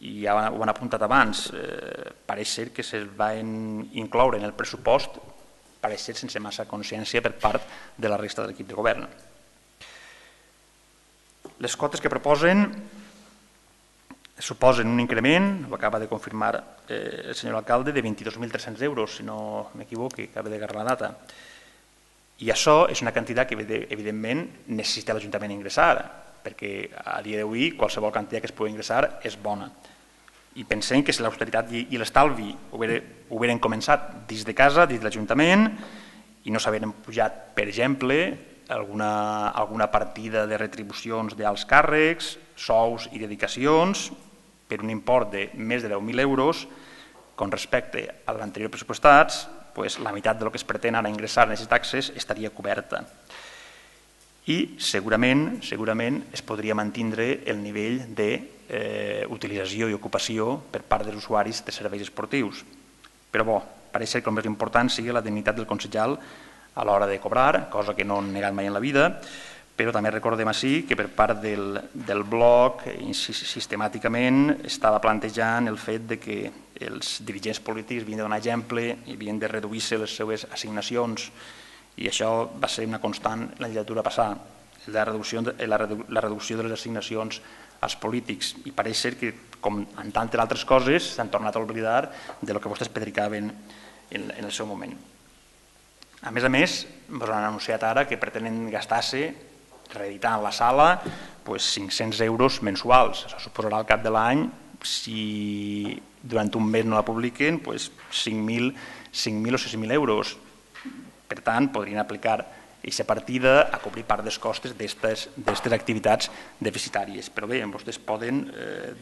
I ja ho han apuntat abans, pareix ser que se'ls van incloure en el pressupost, pareix ser sense massa consciència per part de la resta de l'equip de govern. Les quotes que proposen suposen un increment, ho acaba de confirmar el senyor alcalde, de 22.300 euros, si no m'equivoco, acaba d'agarrar la data. I això és una quantitat que evidentment necessita l'Ajuntament ingressar, perquè a dia d'avui qualsevol quantitat que es pugui ingressar és bona. I pensem que si l'austeritat i l'estalvi ho hagueren començat dins de casa, dins de l'Ajuntament, i no s'hagueren pujat, per exemple, alguna partida de retribucions d'alts càrrecs, sous i dedicacions, per un import de més de 10.000 euros, con respecte a l'anterior pressupostats, la meitat del que es pretén ara ingressar en aquestes taxes estaria coberta. I segurament es podria mantindre el nivell d'utilització i ocupació per part dels usuaris de serveis esportius. Però pareix ser que el més important sigui la dignitat del consellal a l'hora de cobrar, cosa que no han negat mai en la vida, però també recordem així que per part del bloc sistemàticament estava plantejant el fet que els dirigents polítics havien de donar exemple i havien de reduir-se les seves assignacions, i això va ser una constant en la legislatura passada, la reducció de les assignacions als polítics, i pareix ser que, com en tantes altres coses, s'han tornat a oblidar del que vostès predicaven en el seu moment. A més, ens han anunciat ara que pretenen gastar-se, reeditar en la sala, 500 euros mensuals. Això suposarà al cap de l'any, si durant un mes no la publiquen, 5.000 o 6.000 euros. Per tant, podrien aplicar aquesta partida a cobrir part dels costes d'aquestes activitats deficitàries. Però bé, vostès poden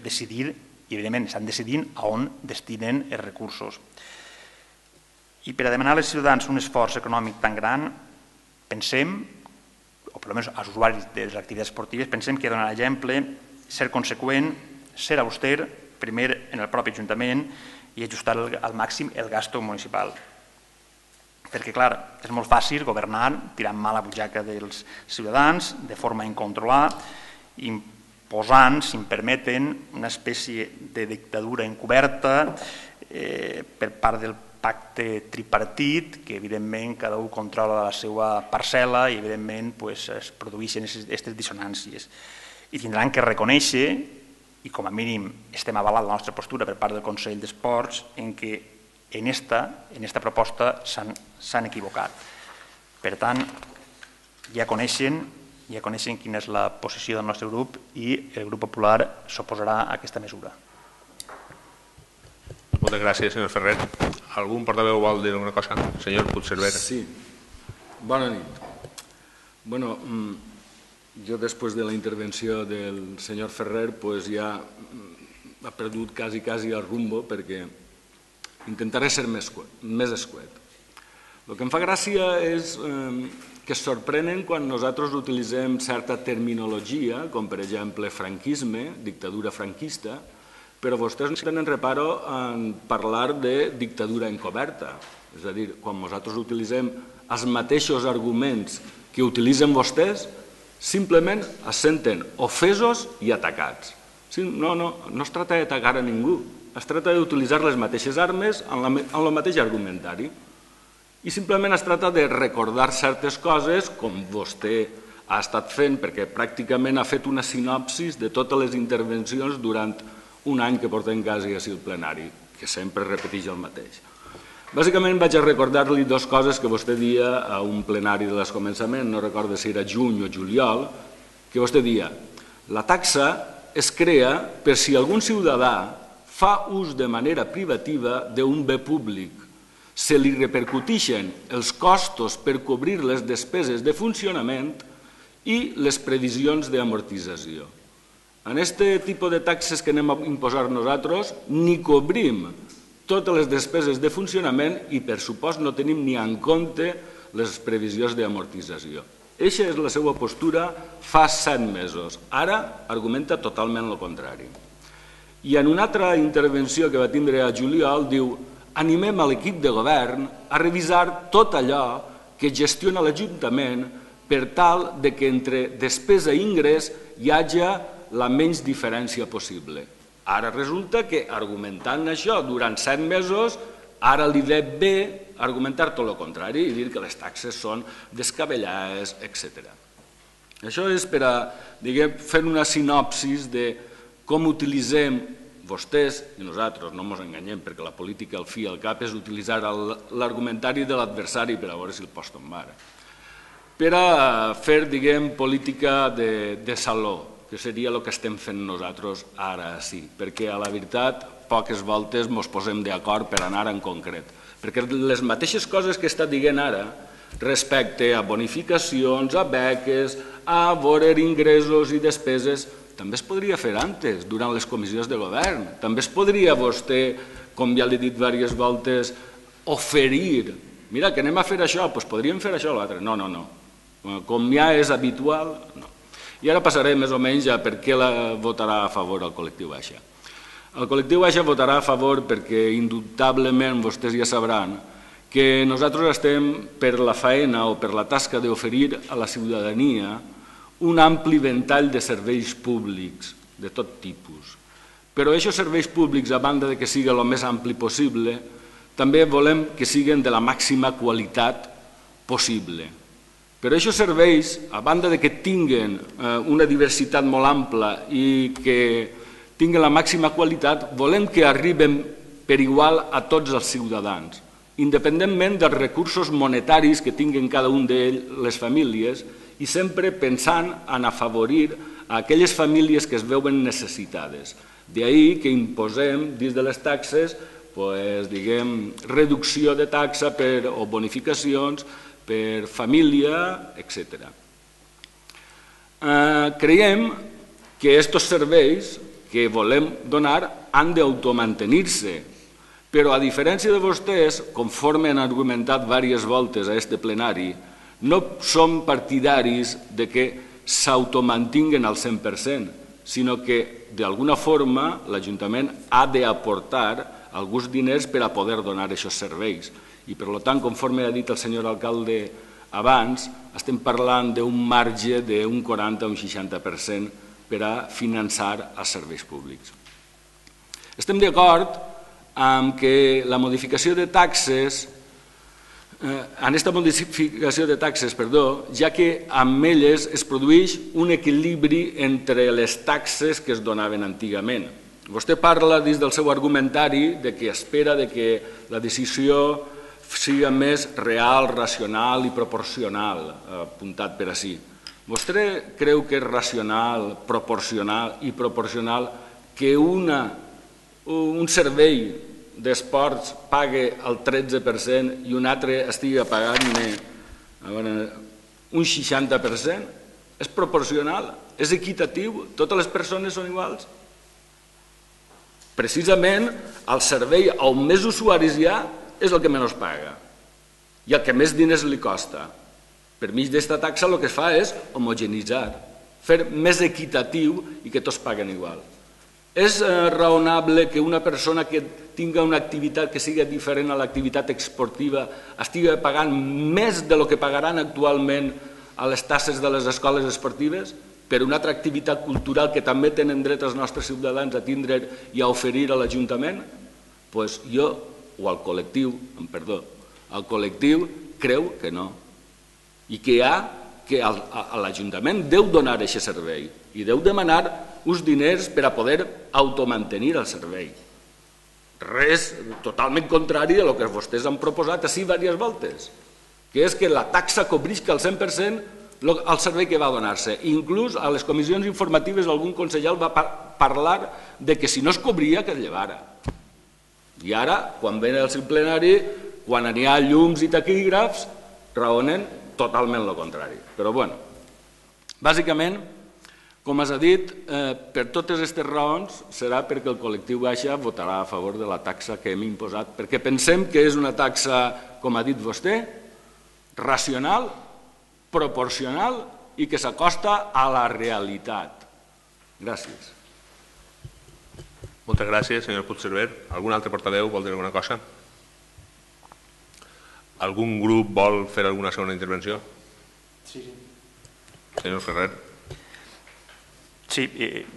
decidir, i evidentment estan decidint a on destinen els recursos. I per a demanar als ciutadans un esforç econòmic tan gran, pensem, o almenys als usuaris de les activitats esportives, pensem que donar exemple, ser conseqüent, ser auster, primer en el propi Ajuntament, i ajustar al màxim el gasto municipal. Perquè, clar, és molt fàcil governar tirant mà a la butxaca dels ciutadans de forma incontrolada, imposant, si em permeten, una espècie de dictadura encoberta per part del pacte tripartit, que evidentment cada un controla la seva parcel·la i evidentment es produeixen aquestes dissonàncies. I tindran que reconèixer, i com a mínim estem avalant la nostra postura per part del Consell d'Esports, en què en esta proposta s'han equivocat. Per tant, ja coneixen quina és la posició del nostre grup i el grup popular s'oposarà a aquesta mesura. Moltes gràcies, senyor Ferrer. Algun portaveu vol dir alguna cosa? Senyor Puigcerver. Sí. Bona nit. Bueno, jo després de la intervenció del senyor Ferrer ja ha perdut quasi el rumbo perquè intentaré ser més escuet. El que em fa gràcia és que es sorprenen quan nosaltres utilitzem certa terminologia, com per exemple franquisme, dictadura franquista, però vostès no tenen reparo en parlar de dictadura encoberta. És a dir, quan nosaltres utilitzem els mateixos arguments que utilitzen vostès, simplement es senten ofesos i atacats. No es tracta d'atacar a ningú, es tracta d'utilitzar les mateixes armes en el mateix argumentari. I simplement es tracta de recordar certes coses, com vostè ha estat fent, perquè pràcticament ha fet una sinopsis de totes les intervencions durant un any que portem quasi així al plenari, que sempre repeteix el mateix. Bàsicament vaig a recordar-li dues coses que vostè dia a un plenari de l'escomençament, no recordo si era juny o juliol, que vostè dia, la taxa es crea per si algun ciutadà fa ús de manera privativa d'un bé públic, se li repercuteixen els costos per cobrir les despeses de funcionament i les previsions d'amortització. En aquest tipus de taxes que anem a imposar nosaltres, ni cobrim totes les despeses de funcionament i, per supost, no tenim ni en compte les previsions d'amortització. Eixa és la seva postura fa 7 mesos. Ara argumenta totalment el contrari. I en una altra intervenció que va tindre a juliol diu animem a l'equip de govern a revisar tot allò que gestiona l'Ajuntament per tal que entre despesa i ingrés hi hagi la menys diferència possible. Ara resulta que argumentant això durant 7 mesos, ara li ve bé argumentar tot el contrari i dir que les taxes són descabellades, etc. Això és per a fer una sinopsis de com utilitzem vostès i nosaltres, no ens enganyem, perquè la política al fi i al cap és utilitzar l'argumentari de l'adversari per a veure si el pots tombar, per a fer, política de saló, que seria el que estem fent nosaltres ara sí, perquè a la veritat poques voltes ens posem d'acord per anar en concret, perquè les mateixes coses que està dient ara respecte a bonificacions, a beques, a veure ingressos i despeses, també es podria fer antes, durant les comissions de govern. També es podria vostè, com ja l'he dit diverses voltes, oferir. Mira, que anem a fer això, doncs podríem fer això o l'altre. No, no, no. Com ja és habitual, no. I ara passaré més o menys a per què votarà a favor el col·lectiu Baixa. El col·lectiu Baixa votarà a favor perquè indubtablement vostès ja sabran que nosaltres estem per la faena o per la tasca d'oferir a la ciutadania un ampli ventall de serveis públics de tot tipus. Però aquests serveis públics, a banda de que sigui el més ampli possible, també volem que siguin de la màxima qualitat possible. Però aquests serveis, a banda de que tinguin una diversitat molt ampla i que tinguin la màxima qualitat, volem que arriben per igual a tots els ciutadans, independentment dels recursos monetaris que tinguin cada un d'ells les famílies, i sempre pensant en afavorir aquelles famílies que es veuen necessitades. D'ahir que imposem dins de les taxes reducció de taxa o bonificacions per família, etc. Creiem que aquests serveis que volem donar han d'automantenir-se, però a diferència de vostès, conforme han argumentat diverses voltes a aquest plenari, no som partidaris de que s'automantinguen al 100%, sinó que d'alguna forma l'Ajuntament ha d'aportar alguns diners per a poder donar aquests serveis. I per tant, conforme ha dit el senyor alcalde abans, estem parlant d'un marge d'un 40 o un 60% per a finançar els serveis públics. Estem d'acord amb que la modificació de taxes ja que amb elles es produeix un equilibri entre les taxes que es donaven antigament. Vostè parla dins del seu argumentari que espera que la decisió sigui més real, racional i proporcional, apuntat per ací. Vostè creu que és racional, proporcional i proporcional que un servei d'esports pague el 13% i un altre estigui pagant un 60%? És proporcional? És equitatiu? Totes les persones són iguals? Precisament el servei on més usuaris hi ha és el que menys paga i el que més diners li costa. Per mig d'esta taxa el que es fa és homogeneïtzar, fer més equitatiu i que tots paguen igual. És raonable que una persona que tingui una activitat que sigui diferent a l'activitat esportiva estigui pagant més del que pagaran actualment a les taxes de les escoles esportives per una altra activitat cultural que també tenen dret els nostres ciutadans a tindre i a oferir a l'Ajuntament? Doncs jo, o el col·lectiu creu que no. I que l'Ajuntament deu donar aquest servei i deu demanar uns diners per a poder automantenir el servei. res totalment contrari a el que vostès han proposat així diverses voltes, que és que la taxa cobrisca al 100% el servei que va donar-se. Inclús a les comissions informatives algun consellal va parlar de que si no es cobria que es llevara. I ara, quan ve el plenari, quan n'hi ha llums i taquígrafs, raonen totalment el contrari. Però bueno, bàsicament, com has dit, per totes aquestes raons serà perquè el col·lectiu baixa votarà a favor de la taxa que hem imposat, perquè pensem que és una taxa, com ha dit vostè, racional, proporcional i que s'acosta a la realitat. Gràcies. Moltes gràcies, senyor Puigcerver. Algun altre portaveu vol dir alguna cosa? Algun grup vol fer alguna segona intervenció? Sí. Senyor Ferrer. Sí,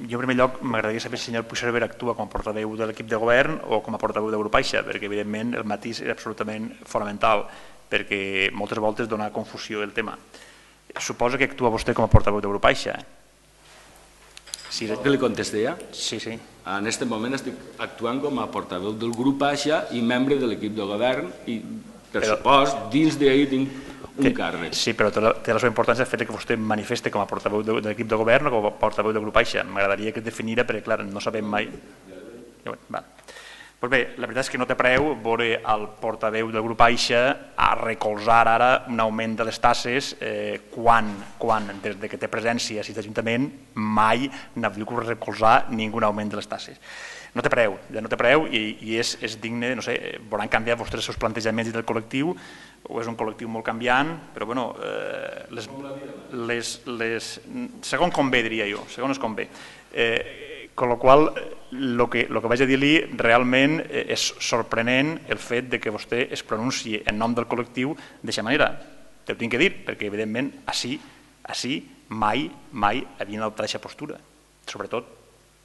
jo en primer lloc m'agradaria saber si el senyor Puigcerver actua com a portaveu de l'equip de govern o com a portaveu de Grup Aixa, perquè evidentment el matís és absolutament fonamental, perquè moltes voltes dona confusió el tema. Suposa que actua vostè com a portaveu de Grup Aixa. Que li contesti ja? Sí, sí. En aquest moment estic actuant com a portaveu del Grup Aixa i membre de l'equip de govern i, per supost, dins d'ahir tinc un càrrec. Sí, però té la seva importància el fet que vostè manifeste com a portaveu de l'equip de govern o com a portaveu del Grup Aixa. M'agradaria que es definira perquè, clar, no sabem mai. Doncs bé, la veritat és que no té preu veure el portaveu del Grup Aixa a recolzar ara un augment de les taxes quan des que té presència a l'Ajuntament mai n'ha volgut recolzar ningú augment de les taxes. No té preu, ja no té preu i és digne, no sé, veuran canviar vostès els seus plantejaments del col·lectiu, o és un col·lectiu molt canviant, però bueno, segons com bé, diria jo, segons com bé. Con la qual cosa, el que vaig a dir-li realment és sorprenent el fet que vostè es pronunciï en nom del col·lectiu d'aquesta manera. T'ho tinc que dir, perquè evidentment així mai havien adoptat aquesta postura. Sobretot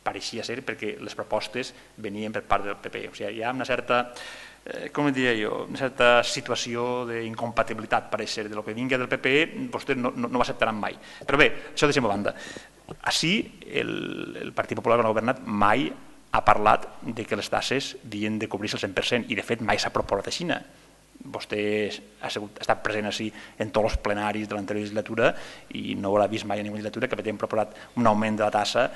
pareixia ser perquè les propostes venien per part del PP. O sigui, hi ha una certa, com diria jo, una certa situació d'incompatibilitat, pareix ser, del que vingui del PP, vostès no ho acceptaran mai. Però bé, això deixem a banda. Així, el Partit Popular que no ha governat mai ha parlat que les taxes havien de cobrir-se al 100% i de fet mai s'ha proposat així. Vostè ha estat present així en tots els plenaris de l'anterior legislatura i no haurà vist mai en ninguna legislatura que havien proposat un augment de la taxa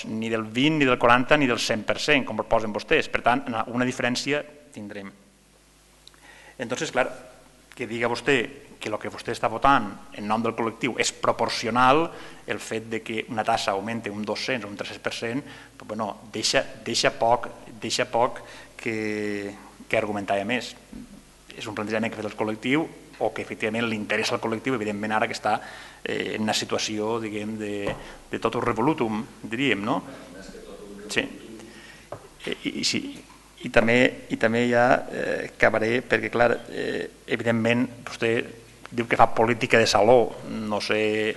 ni del 20, ni del 40, ni del 100%, com proposen vostès. Per tant, una diferència tindrem. Entonces, clar, que diga vostè que el que vostè està votant en nom del col·lectiu és proporcional, el fet que una taxa augmenti un 200 o un 300%, deixa poc que argumentar més. És un plantejament que ha fet el col·lectiu o que efectivament li interessa al col·lectiu, evidentment ara que està en una situació, diguem, de totum revolutum, diríem, no? Sí. I també ja acabaré, perquè clar, evidentment vostè diu que fa política de saló, no sé,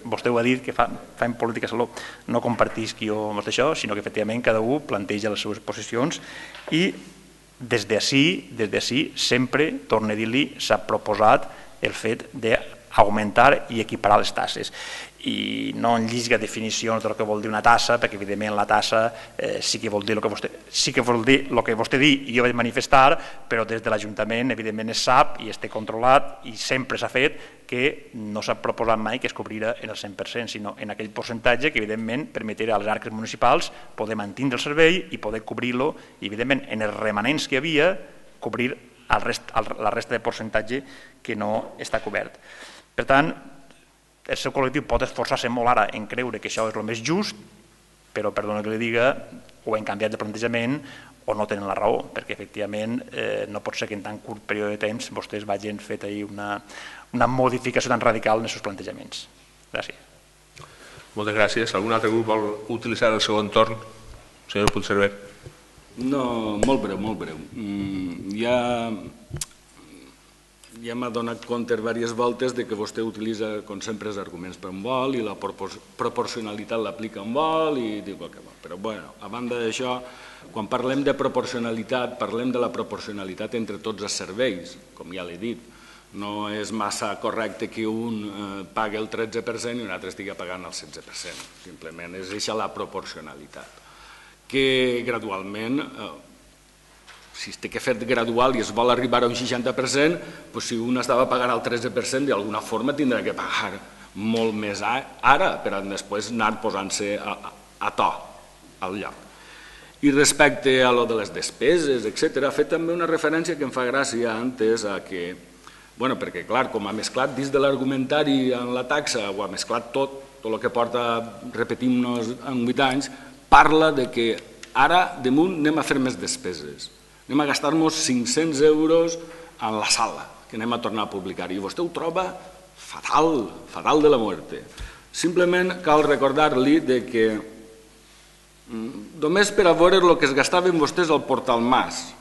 vostè ho ha dit que fan política de saló, no compartisc jo amb això, sinó que efectivament cada un planteja les seves posicions i des d'ací sempre, torno a dir-li, s'ha proposat el fet d'augmentar i equiparar les taxes. I no en llisga definicions del que vol dir una tassa, perquè evidentment la tassa sí que vol dir el que vostè diu i jo vaig manifestar, però des de l'Ajuntament evidentment es sap i es té controlat i sempre s'ha fet que no s'ha proposat mai que es cobrira en el 100%, sinó en aquell percentatge que evidentment permetirà a les arques municipals poder mantenir el servei i poder cobrir-lo i evidentment en els remanents que hi havia cobrir la resta de percentatge que no està cobert. Per tant, el seu col·lectiu pot esforçar-se molt ara en creure que això és el més just, però, perdona que li diga, o han canviat de plantejament o no tenen la raó, perquè efectivament no pot ser que en tan curt període de temps vostès vagin fet ahir una modificació tan radical en els seus plantejaments. Gràcies. Moltes gràcies. Algun altre grup vol utilitzar el segon torn? Senyor Puigcerver. No, molt breu. Ja m'ha donat compte diverses voltes que vostè utilitza, com sempre, els arguments per on vol i la proporcionalitat l'aplica on vol i diu el que vol. Però, bueno, a banda d'això, quan parlem de proporcionalitat, parlem de la proporcionalitat entre tots els serveis, com ja l'he dit. No és massa correcte que un pagui el 13% i un altre estigui pagant el 16%. Simplement és això la proporcionalitat. Que gradualment si es té que fer gradual i es vol arribar a un 60%, si un estava pagant el 13%, d'alguna forma tindrà que pagar molt més ara per a després anar posant-se a to al lloc. I respecte a lo de les despeses, etc., ha fet també una referència que em fa gràcia antes a que, perquè clar, com ha mesclat dins de l'argumentari en la taxa, ho ha mesclat tot el que porta repetint-nos en 8 anys, parla de que ara damunt anem a fer més despeses. Anem a gastar-nos 500 euros en la sala, que anem a tornar a publicar. I vostè ho troba fatal, fatal de la muerte. Simplement cal recordar-li que només per a veure el que es gastaven vostès al Portal Mas,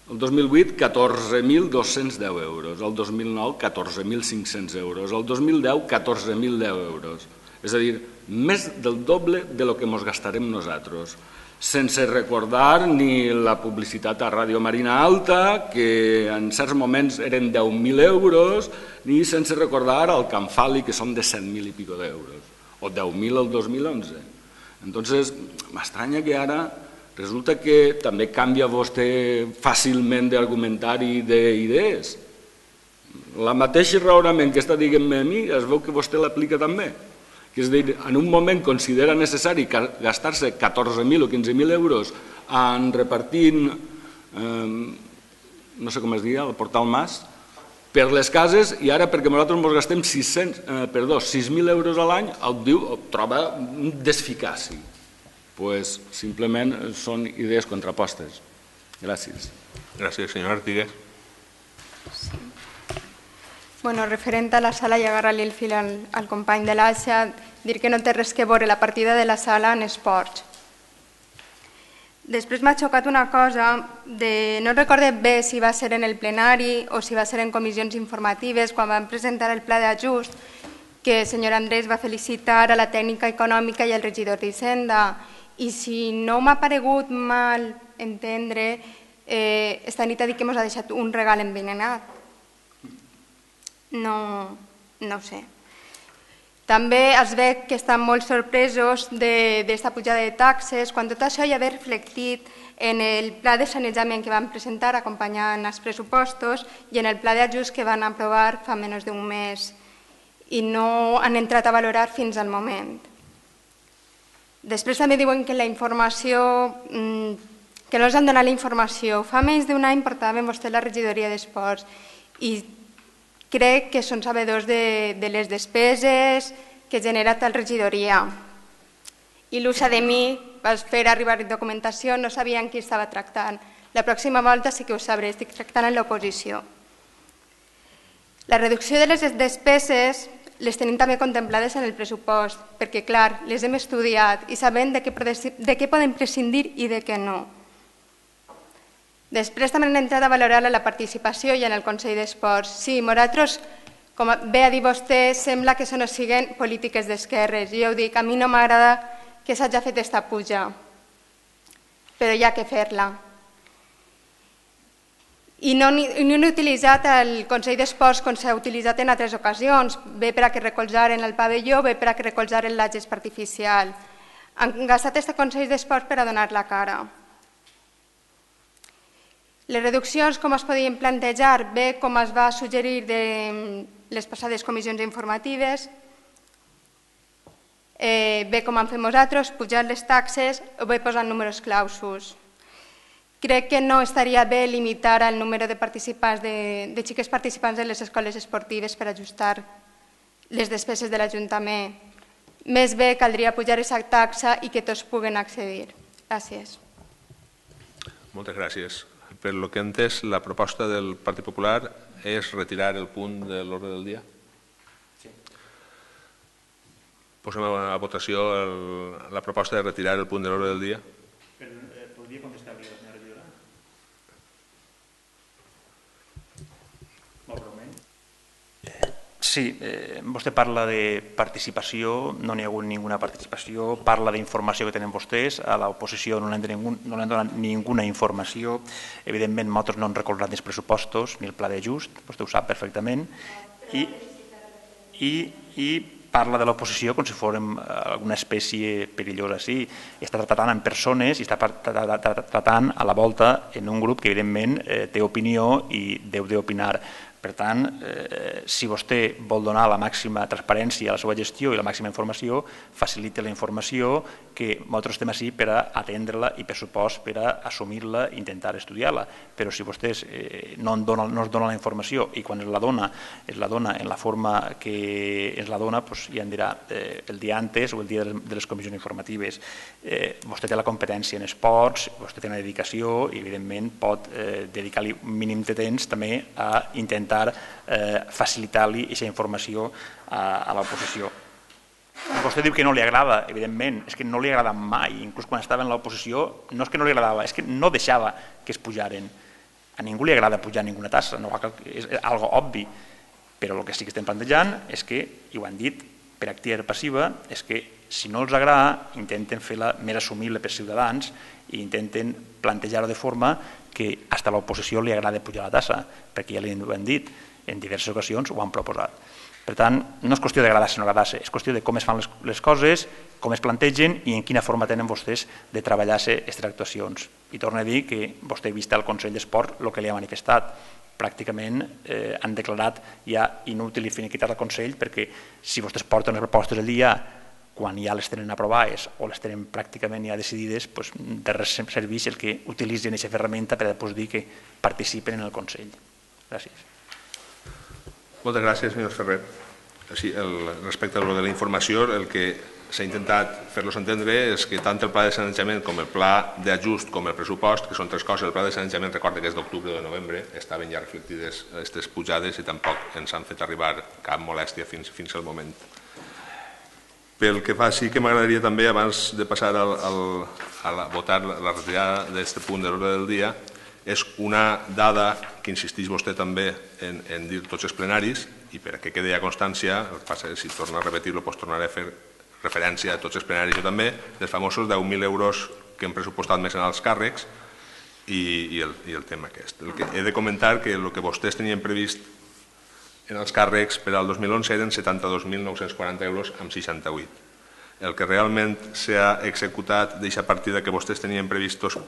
el 2008, 14.210 euros, el 2009, 14.500 euros, el 2010, 14.010 euros. És a dir, més del doble de lo que ens gastarem nosaltres. Sense recordar ni la publicitat a Ràdio Marina Alta, que en certs moments eren 10.000 euros, ni sense recordar el Can Fali, que són de 100.000 i pico d'euros, o 10.000 el 2011. Entonces, m'estranya que ara resulta que també canvia vostè fàcilment d'argumentari d'idees. La mateixa raonament que està dient-me a mi, es veu que vostè l'aplica també. Que és a dir, en un moment considera necessari gastar-se 14.000 o 15.000 euros en repartint, no sé com es diu, el Portal Mas, per les cases, i ara perquè nosaltres ens gastem 6.000 euros a l'any, el troba un desficaci. Doncs simplement són idees contrapostes. Gràcies. Gràcies, senyor Artigues. Referent a la sala, i agarrar-li el fil al company de l'Aixa, dir que no té res que veure la partida de la sala en esports. Després m'ha xocat una cosa, no recorde bé si va ser en el plenari o si va ser en comissions informatives, quan vam presentar el pla d'ajust, que el senyor Andrés va felicitar a la tècnica econòmica i al regidor d'Hisenda. I si no m'ha paregut mal entendre, esta nit ha dit que ens ha deixat un regal envenenat. No ho sé. També es veu que estan molt sorpresos d'esta pujada de taxes, quan tot això ja ve reflectit en el pla de sanejament que van presentar acompanyant els pressupostos i en el pla d'ajust que van aprovar fa menys d'un mes i no han entrat a valorar fins al moment. Després també diuen que la informació, que no els han donat la informació. Fa menys d'un any portaven vostè la regidoria d'esports i crec que són sabedors de les despeses que genera tal regidoria. Il·lusa de mi, vas fer arribar documentació, no sabien qui estava tractant. La pròxima volta sí que ho sabré, estic tractant en l'oposició. La reducció de les despeses les tenim també contemplades en el pressupost, perquè, clar, les hem estudiat i sabem de què podem prescindir i de què no. Després també hem entrat a valorar la participació i en el Consell d'Esports. Sí, nosaltres, com bé ha dit vostè, sembla que això no siguin polítiques d'esquerres. Jo ho dic, a mi no m'agrada que s'hagi fet aquesta puja, però hi ha que fer-la. I no he utilitzat el Consell d'Esports com s'ha utilitzat en altres ocasions, bé per a que recolzaren el pavelló, bé per a que recolzaren la gespa artificial. Han gastat aquest Consell d'Esports per a donar la cara. Les reduccions, com es podien plantejar, bé com es va suggerir de les passades comissions informatives, bé com han fet nosaltres, pujar les taxes o bé posant números clausos. Crec que no estaria bé limitar el número de participants, de xiques participants de les escoles esportives per ajustar les despeses de l'Ajuntament. Més bé caldria pujar aquesta taxa i que tots puguen accedir. Gràcies. Moltes gràcies. Per lo que he entès, la proposta del Partit Popular és retirar el punt de l'ordre del dia? Sí. Posem a votació la proposta de retirar el punt de l'ordre del dia? Podria contestar-li a la senyora regidora? Molt breument. Sí, vostè parla de participació, no n'hi ha hagut ninguna participació, parla d'informació que tenen vostès, a l'oposició no n'han donat ninguna informació, evidentment nosaltres no hem recolzat els pressupostos ni el pla d'ajust, vostè ho sap perfectament, i parla de l'oposició com si fórem alguna espècie perillosa. Sí, està tratant amb persones i està tratant a la volta en un grup que evidentment té opinió i deu d'opinar. Per tant, si vostè vol donar la màxima transparència a la seva gestió i la màxima informació, faciliti la informació, que nosaltres estem així per a atendre-la i, per supost, per a assumir-la i intentar estudiar-la. Però si vostès no es donen la informació i quan es la dona en la forma que es la dona, ja em dirà el dia antes o el dia de les comissions informatives. Vostè té la competència en esports, vostè té una dedicació i, evidentment, pot dedicar-li un mínim de temps també a intentar facilitar-li aquesta informació a l'oposició. Vostè diu que no li agrada, evidentment, és que no li agrada mai, inclús quan estava en l'oposició, no és que no li agradava, és que no deixava que es pujaren. A ningú li agrada pujar ninguna tassa, és algo obvi, però el que sí que estem plantejant és que, i ho han dit per activa i per passiva, és que si no els agrada intenten fer-la més assumible per Ciutadans i intenten plantejar-ho de forma que fins a l'oposició li agrada pujar la tassa, perquè ja li ho han dit, en diverses ocasions ho han proposat. Per tant, no és qüestió d'agradar-se o no agradar-se, és qüestió de com es fan les coses, com es plantegen i en quina forma tenen vostès de treballar-se aquestes actuacions. I torno a dir que vostè ha vist al Consell d'Esport el que li ha manifestat. Pràcticament han declarat ja inútil i finiquitat al Consell perquè si vostès porten les propostes al dia quan ja les tenen aprovades o les tenen pràcticament ja decidides, de res serveix el que utilitzen aquesta ferramenta per a dir que participen en el Consell. Gràcies. Moltes gràcies, senyor Ferrer. Respecte a lo de la informació, el que s'ha intentat fer-los entendre és que tant el pla de sanejament com el pla d'ajust com el pressupost, que són tres coses, el pla de sanejament recorda que és d'octubre o de novembre, estaven ja reflectides aquestes pujades i tampoc ens han fet arribar cap molèstia fins al moment. Pel que fa, sí que m'agradaria també, abans de passar a votar la retirada d'aquest punt de l'ordre del dia, és una dada que insisteix vostè també en dir tots els plenaris i perquè quedi a constància, si torno a repetir-lo, tornaré a fer referència a tots els plenaris jo també, dels famosos 10.000 euros que hem pressupostat més en els càrrecs i el tema aquest. He de comentar que el que vostès tenien previst en els càrrecs per al 2011 eren 72.940 euros amb 68. El que realment s'ha executat d'aquesta partida que vostès tenien previstos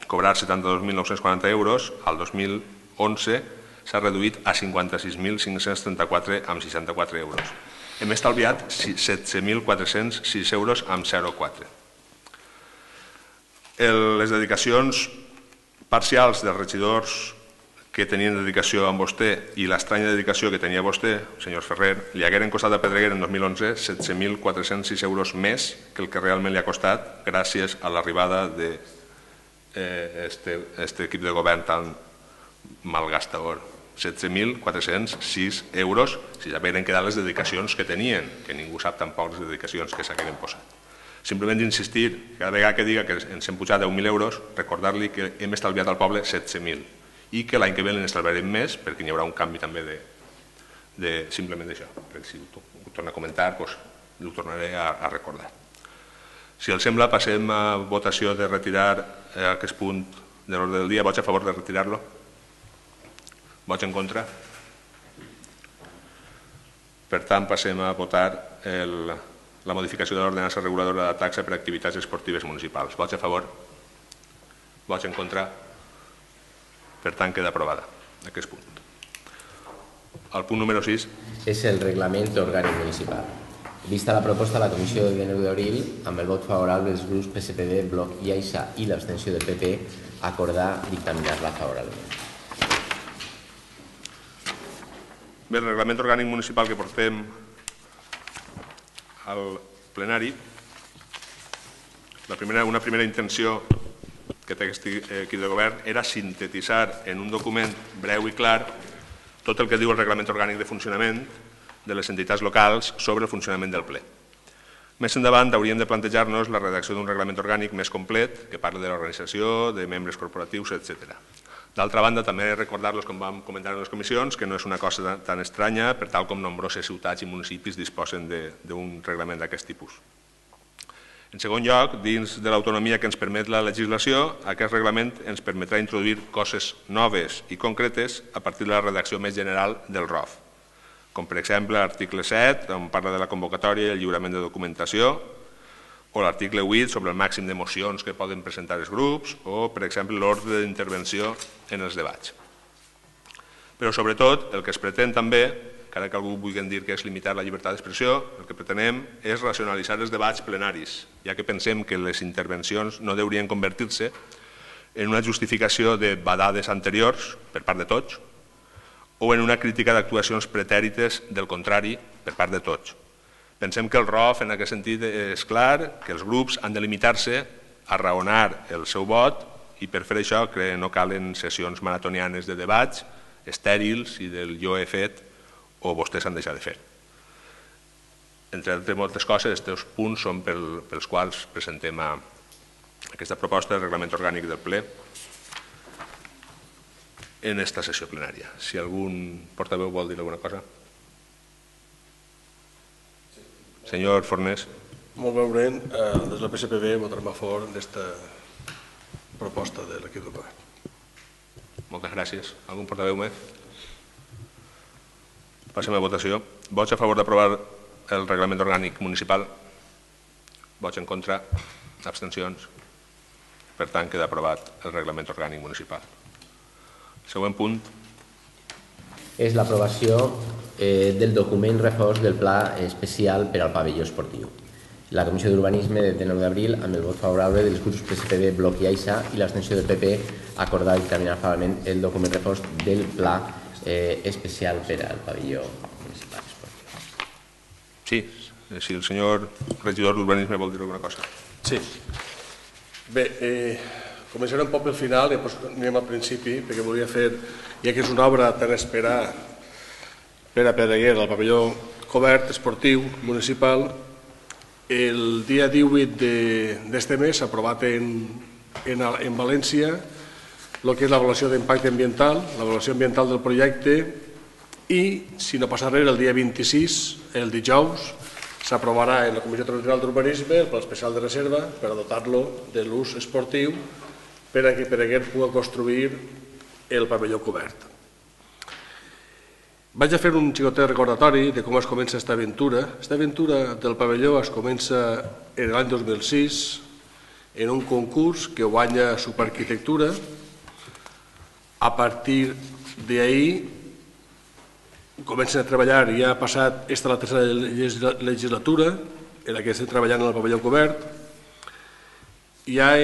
cobrar 72.940 euros, al 2011 s'ha reduït a 56.534 amb 64 euros. Hem estalviat 17.406 euros amb 0,4. Les dedicacions parcials dels regidors que tenien dedicació amb vostè i l'estranya dedicació que tenia vostè, senyor Ferrer, li hagueren costat a Pedreguer en 2011 17.406 euros més que el que realment li ha costat gràcies a l'arribada d'aquest equip de govern tan malgastador. 17.406 euros si ja hagueren quedat les dedicacions que tenien, que ningú sap tampoc les dedicacions que s'hagueren posat. Simplement insistir, cada vegada que diga que ens hem pujat 10.000 euros, recordar-li que hem estalviat al poble 17.000 i que l'any que ve n'estalviarem més perquè n'hi haurà un canvi també de simplement d'això. Si ho torna a comentar, ho tornaré a recordar. Si els sembla, passem a votació de retirar aquest punt de l'ordre del dia. Vots a favor de retirar-lo? Vots en contra? Per tant, passem a votar la modificació de l'ordenança reguladora de taxa per a activitats esportives municipals. Vots a favor? Vots en contra? Per tant, queda aprovada aquest punt. El punt número 6. És el reglament orgànic municipal. Vista la proposta de la Comissió de 9 d'abril, amb el vot favorable dels grups PSPB, Bloc i AIXA i l'abstenció del PP, acordar dictaminar-la favorablement. Bé, el reglament orgànic municipal que portem al plenari, una primera intenció que té aquest equip de govern era sintetitzar en un document breu i clar tot el que diu el reglament orgànic de funcionament de les entitats locals sobre el funcionament del ple. Més endavant hauríem de plantejar-nos la redacció d'un reglament orgànic més complet que parli de l'organització, de membres corporatius, etc. D'altra banda, també recordar-los, com vam comentar en les comissions, que no és una cosa tan estranya per tal com nombroses ciutats i municipis disposen d'un reglament d'aquest tipus. En segon lloc, dins de l'autonomia que ens permet la legislació, aquest reglament ens permetrà introduir coses noves i concretes a partir de la redacció més general del ROF. com per exemple l'article 7, on parla de la convocatòria i el lliurament de documentació, o l'article 8 sobre el màxim de mocions que poden presentar els grups, o, per exemple, l'ordre d'intervenció en els debats. Però, sobretot, el que es pretén també, encara que algú vulgui dir que és limitar la llibertat d'expressió, el que pretenem és racionalitzar els debats plenaris, ja que pensem que les intervencions no deurien convertir-se en una justificació de badades anteriors per part de tots o en una crítica d'actuacions pretèrites del contrari per part de tots. Pensem que el ROF en aquest sentit és clar, que els grups han de limitar-se a raonar el seu vot i per fer això no calen sessions maratonianes de debats estèrils i del jo he fet o vostès han deixat de fer. Entre altres moltes coses, aquests punts són pels quals presentem aquesta proposta de reglament orgànic del ple en aquesta sessió plenària. Si algun portaveu vol dir alguna cosa. Senyor Fornés. Molt breument, des de la PSPB votarem a favor d'aquesta proposta de l'equip de govern. Moltes gràcies. Algun portaveu més? Passem a votació. Vots a favor d'aprovar el reglament orgànic municipal? Vots en contra? Abstencions? Per tant, queda aprovat el reglament orgànic municipal. Següent punt. És l'aprovació del document reforç del pla especial per al pavelló esportiu. La Comissió d'Urbanisme de 9 d'abril, amb el vot favorable dels grups PSPB, Bloc i AISA i l'abstenció del PP, acordar dictaminar favorablement el document reforç del pla especial per al pavelló municipal esportiu. Sí, si el senyor regidor d'Urbanisme vol dir alguna cosa. Sí. Bé, començarem un poc pel final i després anirem al principi, perquè volia fer, ja que és una obra tan esperada per a Pedreguer, al pavelló cobert esportiu municipal, el dia 18 d'este mes s'ha aprovat en València el que és l'avaluació d'impacte ambiental, l'avaluació ambiental del projecte i, si no passa res, el dia 26, el dijous, s'aprovarà en la Comissió Territorial d'Urbanisme el pla especial de reserva per a dotar-lo de l'ús esportiu per a que Pedreguer pugui construir el pavelló cobert. Vaig a fer un xicotet recordatori de com es comença aquesta aventura. Aquesta aventura del pavelló es comença en l'any 2006 en un concurs que guanya Superarquitectura. A partir d'ahir comencen a treballar i ja ha passat la tercera legislatura en la que estem treballant en el pavelló cobert. Ja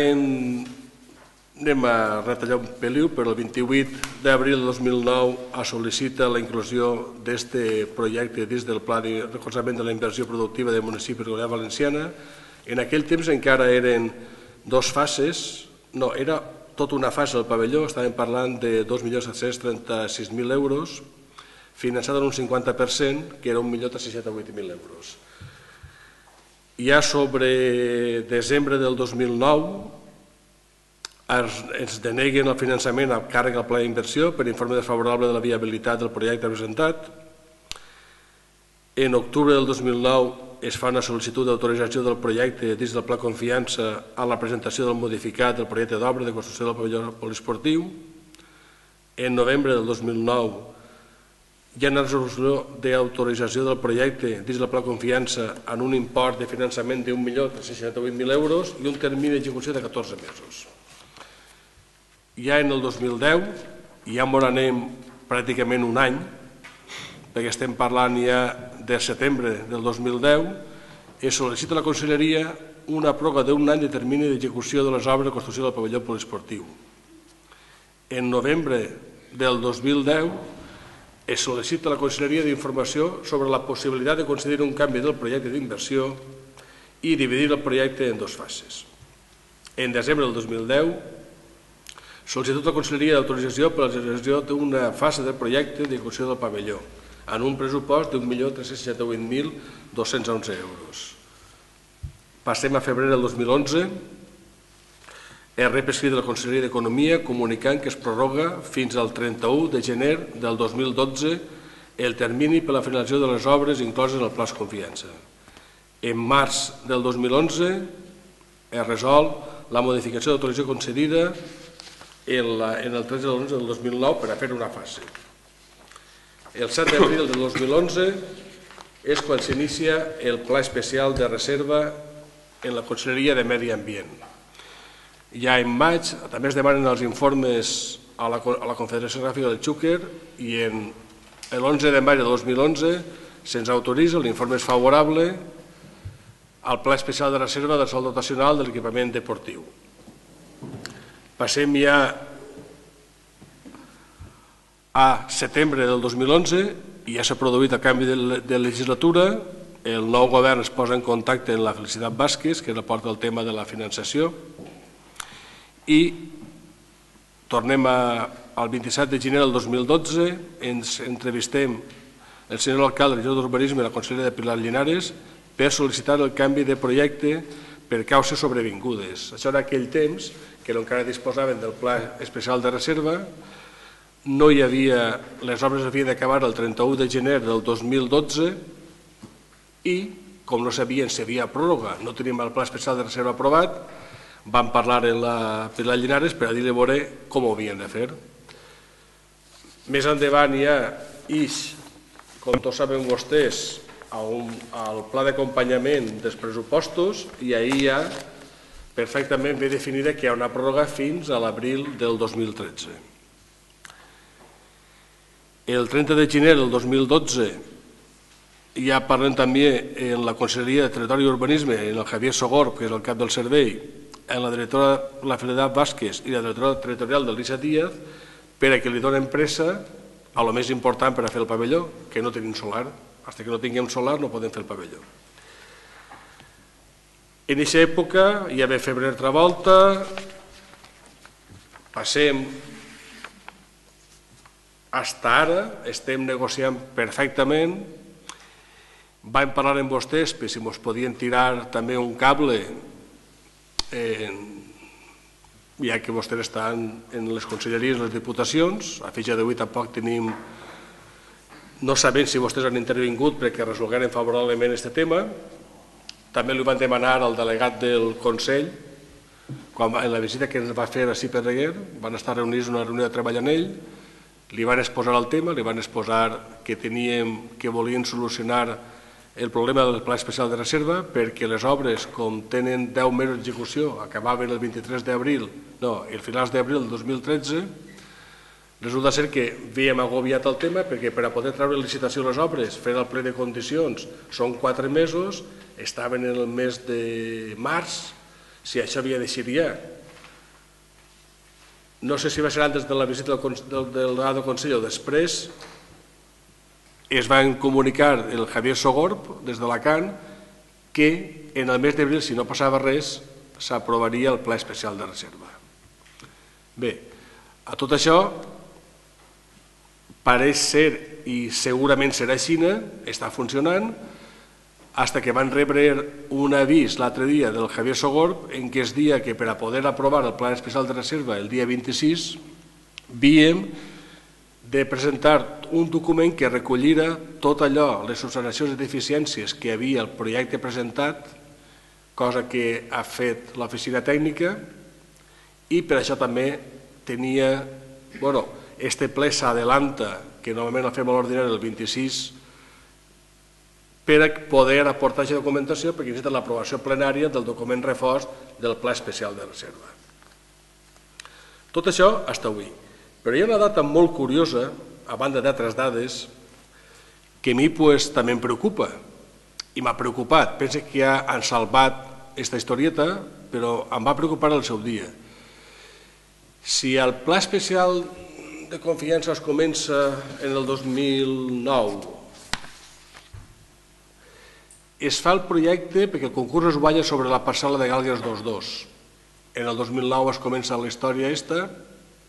anem a retallar un peliu, però el 28 d'abril de 2009 es sol·licita la inclusió d'aquest projecte dins del Pla de recolzament de la inversió productiva del municipi de la Comunitat Valenciana. En aquell temps encara eren dues fases, no, era tota una fase del pavelló, estàvem parlant de 2.736.000 euros, finançada en un 50%, que era 1.368.000 euros. Ja sobre desembre del 2009 ens deneguen el finançament a càrrec del pla d'inversió per informe desfavorable de la viabilitat del projecte presentat. En octubre del 2009 es fa una sol·licitud d'autorització del projecte dins del pla confiança a la presentació del modificat del projecte d'obra de construcció del pavelló poliesportiu. En novembre del 2009 hi ha una resolució d'autorització del projecte dins del pla confiança en un import de finançament de 1.368.000 euros i un termini d'execució de 14 mesos. Ja en el 2010, ja ens anem pràcticament un any, perquè estem parlant ja de setembre del 2010, es sol·licita a la Conselleria una pròrroga d'un any de termini d'execució de les obres de construcció del pavelló poliesportiu. En novembre del 2010 es sol·licita a la Conselleria d'Informació sobre la possibilitat de concedir un canvi del projecte d'inversió i dividir el projecte en dues fases. En desembre del 2010 sol·licitud a la Conselleria d'autorització per a la realització d'una fase del projecte d'execució del pavelló en un pressupost de 1.368.211 euros. Passem a febrer del 2011, es rep escrit de la Conselleria d'Economia comunicant que es prorroga fins al 31 de gener del 2012 el termini per a la finalització de les obres incloses en el pla de confiança. En març del 2011 es resol la modificació d'autorització concedida en el 13 de l'11 del 2009 per a fer una fase. El 7 d'abril de 2011 és quan s'inicia el Pla Especial de Reserva en la Conselleria de Medi Ambient. Ja en maig també es demanen els informes a la Confederació Gràfica del Xúquer i l'11 de maig de 2011 se'ns autoritza, l'informe és favorable al Pla Especial de Reserva del sòl dotacional de l'equipament deportiu. Passem ja a setembre del 2011 i ja s'ha produït el canvi de legislatura. El nou govern es posa en contacte amb la Felicitat Vázquez, que porta el tema de la finançació, i tornem al 27 de gener del 2012, ens entrevistem el senyor alcalde, el regidor d'Urbanisme i la consellera de Pilar Llinares per sol·licitar el canvi de projecte per causes sobrevingudes. Això era aquell temps que encara disposaven del Pla Especial de Reserva, no hi havia, les obres havien d'acabar el 31 de gener del 2012 i, com no sabien si hi havia pròrroga, no teníem el Pla Especial de Reserva aprovat, vam parlar amb la Pilar Llinares per a dir-li a veure com ho havien de fer. Més endavant hi ha com tots saben vostès, al pla d'acompanyament dels pressupostos i ahir ja perfectament ve definida que hi ha una pròrroga fins a l'abril del 2013. El 30 de gener del 2012 ja parlem també en la Conselleria de Territori i Urbanisme, en el Javier Sogorb, que és el cap del servei, en la directora la Felicitat Vázquez i la directora territorial del Lisa Díaz, per a que li donen pressa a lo més important per a fer el pavelló, que no tenim solar. Fins que no tinguem solar no podem fer el pavelló. En aquesta època hi va febrer altra volta, passem fins ara, estem negociant perfectament, vam parlar amb vostès per si ens podien tirar també un cable, ja que vostès estan en les conselleries, les diputacions, a fitxa d'avui tampoc tenim, no sabem si vostès han intervingut perquè resolgueren favorablement aquest tema. També li van demanar al delegat del Consell, en la visita que ens va fer a Ciperreguer, van estar reunits en una reunió de treball amb ell, li van exposar el tema, li van exposar que volien solucionar el problema del Pla Especial de Reserva perquè les obres, com tenen 10 mesos d'execució, acabaven el 23 d'abril, no, el finals d'abril del 2013, resulta ser que havíem agobiat el tema perquè per a poder treure licitació les obres, fer el ple de condicions, són 4 mesos, estaven en el mes de març, si això havia de ser ja. No sé si va ser antes de la visita del delegat del Consell o després, es van comunicar el Javier Sogorb des d'Alacant que en el mes d'abril, si no passava res, s'aprovaria el Pla Especial de Reserva. Bé, a tot això pareix ser, i segurament serà així, està funcionant, fins que van rebre un avís l'altre dia del Javier Sogorb en què es dia que per a poder aprovar el Pla Especial de Reserva el dia 26 havíem de presentar un document que recollira tot allò, les subsanacions i deficiències que havia el projecte presentat, cosa que ha fet l'oficina tècnica, i per això també tenia, este ple s'adelanta, que normalment el fem a l'ordinari el 26, per a poder aportar aquesta documentació perquè necessita l'aprovació plenària del document reforç del Pla Especial de Reserva. Tot això fins avui. Però hi ha una data molt curiosa, a banda d'altres dades, que a mi també em preocupa, i m'ha preocupat. Penso que ja han salvat aquesta historieta, però em va preocupar el seu dia. Si el Pla Especial de Confiança es comença en el 2009, es fa el projecte perquè el concurs es guanya sobre la parcel·la de Galgues 2.2. En el 2009 es comença la història aquesta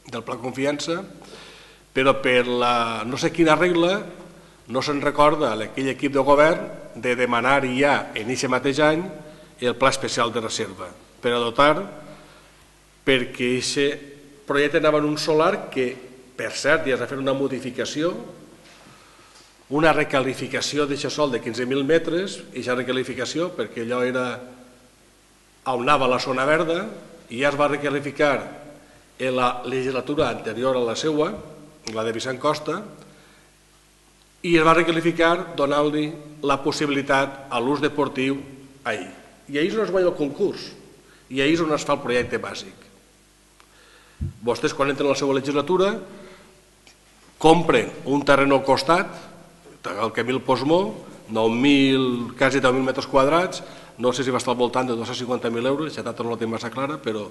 del Pla Confiança, però per la no sé quina regla no se'n recorda aquell equip de govern de demanar ja en aquest mateix any el Pla Especial de Reserva per a dotar, perquè aquest projecte anava en un solar que, per cert, ja es va fer una modificació, una recalificació d'aquest sòl de 15.000 metres, i aquesta recalificació, perquè allò era on anava la zona verda, i ja es va recalificar en la legislatura anterior a la seva, la de Vicent Costa, i es va requalificar donant-li la possibilitat a l'ús deportiu ahir. I ahir és on es guanya el concurs, i ahir és on es fa el projecte bàsic. Vostès, quan entren a la seva legislatura, compren un terreny al costat, el Camil Posmó, quasi 10.000 metres quadrats, no sé si va estar al voltant de 250.000 euros, la data no la tinc massa clara, però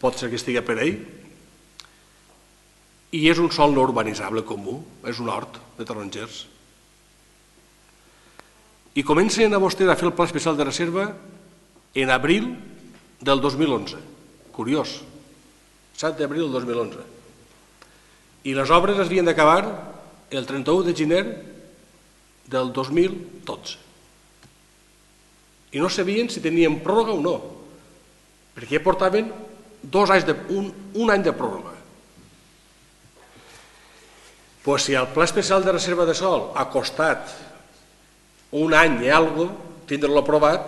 pot ser que estigui per ahí, i és un sòl no urbanitzable comú, és un hort de tarongers. I comencen a vostès a fer el pla especial de reserva en abril del 2011. Curiós, 7 d'abril del 2011. I les obres es havien d'acabar el 31 de gener del 2012. I no sabien si tenien pròrroga o no, perquè ja portaven un any de pròrroga. Pues si el pla especial de reserva de sòl ha costat un any i alguna cosa, tindre-lo aprovat,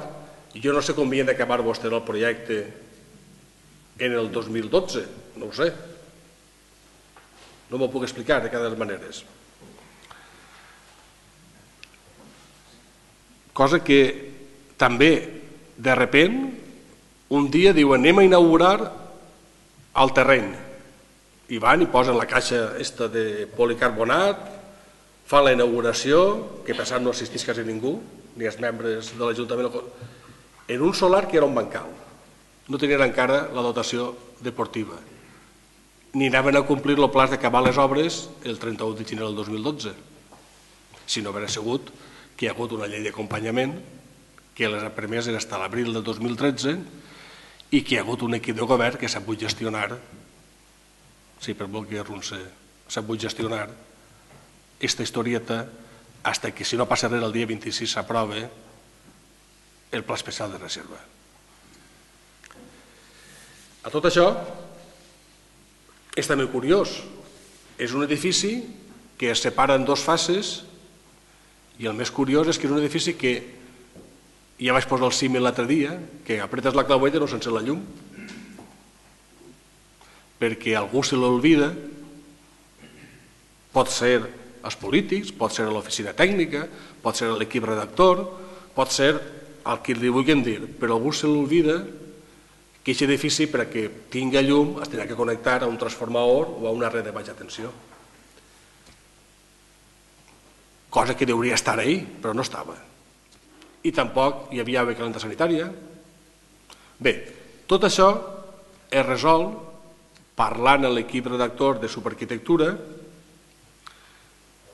i jo no sé com havien d'acabar vostè el projecte en el 2012, no ho sé. No m'ho puc explicar de cada maneres. Cosa que també, de repent, un dia diuen anem a inaugurar el terreny. I van i posen la caixa de policarbonat, fan la inauguració, que per cert no assistís quasi ningú, ni els membres de l'Ajuntament, en un solar que era un bancal. No tenien encara la dotació deportiva. Ni anaven a complir el pla d'acabar les obres el 31 de gener del 2012. Si no hagués sigut que hi ha hagut una llei d'acompanyament que les ha permès fins a l'abril del 2013 i que hi ha hagut un equip de govern que s'ha pogut gestionar, sí, per molt que arronse, s'ha pogut gestionar aquesta historieta fins que, si no passa res, el dia 26 s'aprova el pla especial de reserva. A tot això, és també curiós. És un edifici que es separa en dues fases i el més curiós és que és un edifici que, ja vaig posar el símil l'altre dia, que apretes la claueta i no s'encén la llum, perquè algú se l'olvida, pot ser els polítics, pot ser l'oficina tècnica, pot ser l'equip redactor, pot ser el que li vulguin dir, però algú se l'olvida que aquest edifici, perquè tingui llum, es tindrà que connectar a un transformador o a una red de baixa tensió. Cosa que hauria estar ahí, però no estava. I tampoc hi havia calenta sanitària. Bé, tot això es resol parlant amb l'equip redactor de Superarquitectura,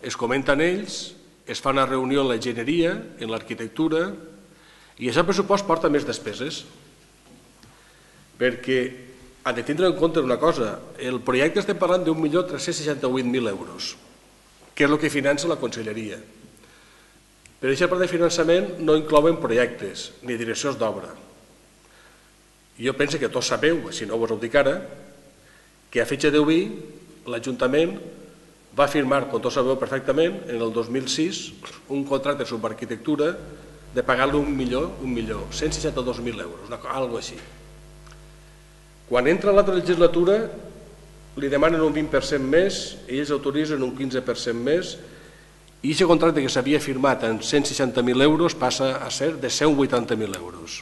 es comenten ells, es fa una reunió en l'enginyeria, en l'arquitectura, i això pressupost porta més despeses, perquè han de tindre en compte una cosa, el projecte estem parlant d'1.368.000 euros, que és el que finança la Conselleria. Però aquest pla de finançament no inclouen projectes ni direccions d'obra. Jo penso que tots sabeu, si no vos ho dic ara, que a fetge d'avui l'Ajuntament va firmar, com tots sabeu perfectament, en el 2006, un contracte de subarquitectura de pagar-li 1.162.000 euros, una cosa així. Quan entra a l'altra legislatura, li demanen un 20% més, ells autoritzen un 15% més, i aquest contracte que s'havia firmat en 160.000 euros passa a ser de 180.000 euros.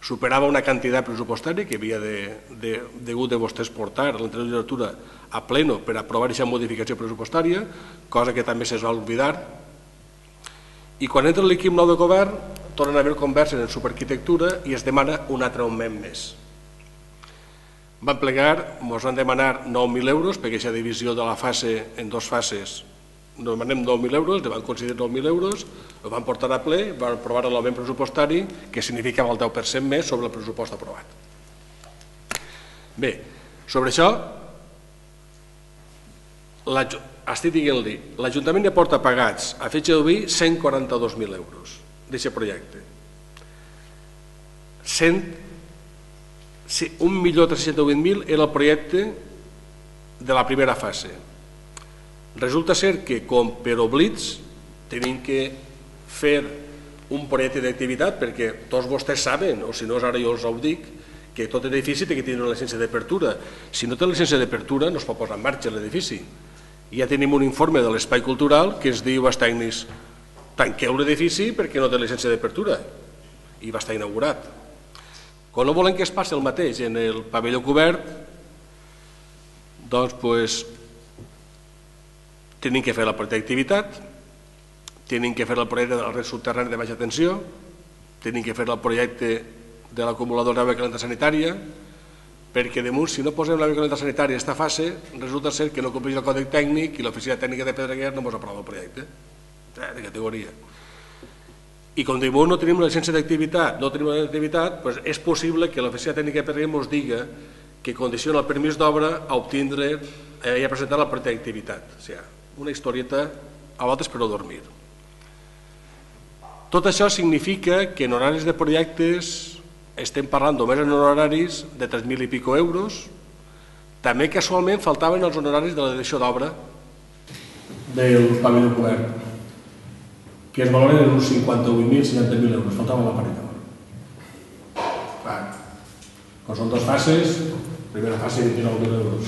Superava una quantitat pressupostària que havia degut de vostès portar a l'anterior legislatura a pleno per aprovar aquesta modificació pressupostària, cosa que també se'ls va oblidar. I quan entra l'equip nou de govern, tornen a haver converses en Superarquitectura i es demana un altre augment més. Van plegar, ens van demanar 9.000 euros, perquè aquesta divisió de la fase en dues fases, ens demanem 9.000 euros, li van considerar 9.000 euros, el van portar a ple, van aprovar l'augment pressupostari, que significava el 10% més sobre el pressupost aprovat. Bé, sobre això, estic dient-li, l'Ajuntament ja porta pagats a fetge d'avui 142.000 euros d'aquest projecte. 1.368.000 era el projecte de la primera fase. Resulta ser que, com per oblits, tenim que fer un projecte d'activitat, perquè tots vostès saben, o si no ara jo els ho dic, que tot edifici té que tenir una llicència d'apertura. Si no té la llicència d'apertura no es pot posar en marxa l'edifici. I ja tenim un informe de l'Espai Cultural que es diu als tècnics: tanqueu l'edifici perquè no té llicència d'apertura, i va estar inaugurat. Quan no volem que es passi el mateix en el pavelló cobert, doncs tenim que fer el projecte d'activitat, tenim que fer el projecte de la red subterrània de baixa tensió, tenim que fer el projecte de l'acumulador d'aigua calenta sanitària, perquè damunt, si no posem l'aigua calenta sanitària a aquesta fase, resulta ser que no compleix el còdec tècnic i l'oficina tècnica de Pedreguer no ens aprova el projecte de categoria. I com damunt no tenim la llicència d'activitat, doncs és possible que l'oficina tècnica de Pedreguer ens diga que condiciona el permís d'obra a obtindre i a presentar el projecte d'activitat. O sigui, una historieta a voltes per no dormir. Tot això significa que en horaris de projectes estem parlant només en horaris de 3.000 i pico euros. També casualment faltaven els honoraris de la direcció d'obra del pavelló cobert, que es valoren en uns 58.000, 60.000 euros, faltava la paritat. Quan són dues fases, primera fase 29.000 euros.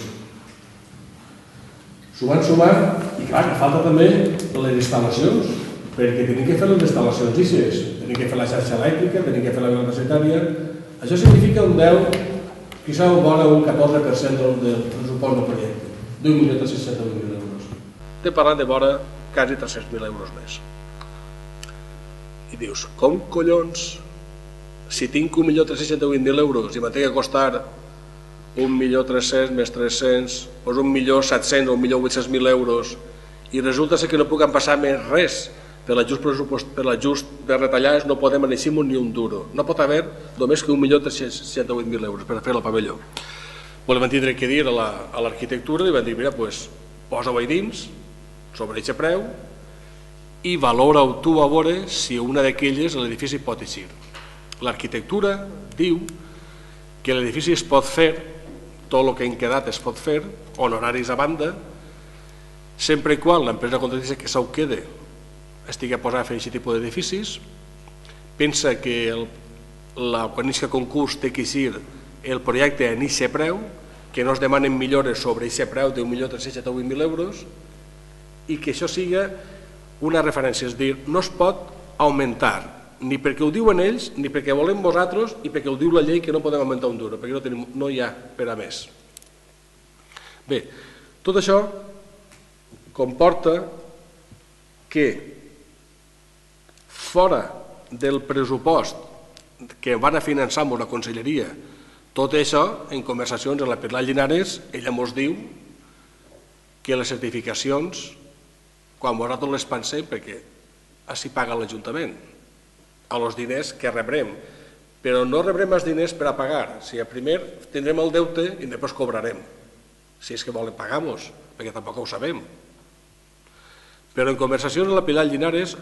Sumant, i clar, que falta també les instal·lacions, perquè tenim que fer les instal·lacions ICES, tenim que fer la xarxa elèctrica, tenim que fer la violència sanitària. Això significa un 10, quizá un 14% del pressupost del projecte, d'1.368.000 euros. Estem parlant de vora quasi 300.000 euros més. I dius, com collons, si tinc 1.368.000 euros i m'ha de costar 1.300.000 més 300, doncs 1.700.000 o 1.800.000 euros, i resulta que no puc passar més res. Per l'ajust de retallades no podem anar ni un duro. No pot haver només que 1.368.000 euros per fer el pavelló. Volem tindre que dir a l'arquitectura, i van dir, mira, posa-ho ahí dins, sobre aquest preu, i valora-ho tu a veure si una d'aquelles l'edifici pot eixir. L'arquitectura diu que l'edifici es pot fer, tot el que hem quedat es pot fer, honoraris a banda, sempre i quan l'empresa contractista que s'ho quede estigui posada a fer aquest tipus d'edificis. Pensa que quan inicia el concurs té que eixir el projecte en aquest preu, que no es demanen millores sobre aquest preu de 1.368.000 euros, i que això siga una referència, és a dir, no es pot augmentar, ni perquè ho diuen ells, ni perquè volem vosaltres, i perquè ho diu la llei que no podem augmentar un duro, perquè no hi ha per a més. Bé, tot això comporta que fora del pressupost que van a finançar amb la conselleria, tot això, en conversacions amb la Pilar Llinares, ella ens diu que les certificacions, quan nosaltres les pensem, perquè així paga l'Ajuntament, a els diners que rebrem, però no rebrem els diners per a pagar. Si primer tindrem el deute i després cobrarem, si és que volen pagar-nos, perquè tampoc ho sabem. Però en conversacions amb la Pilar Llinares,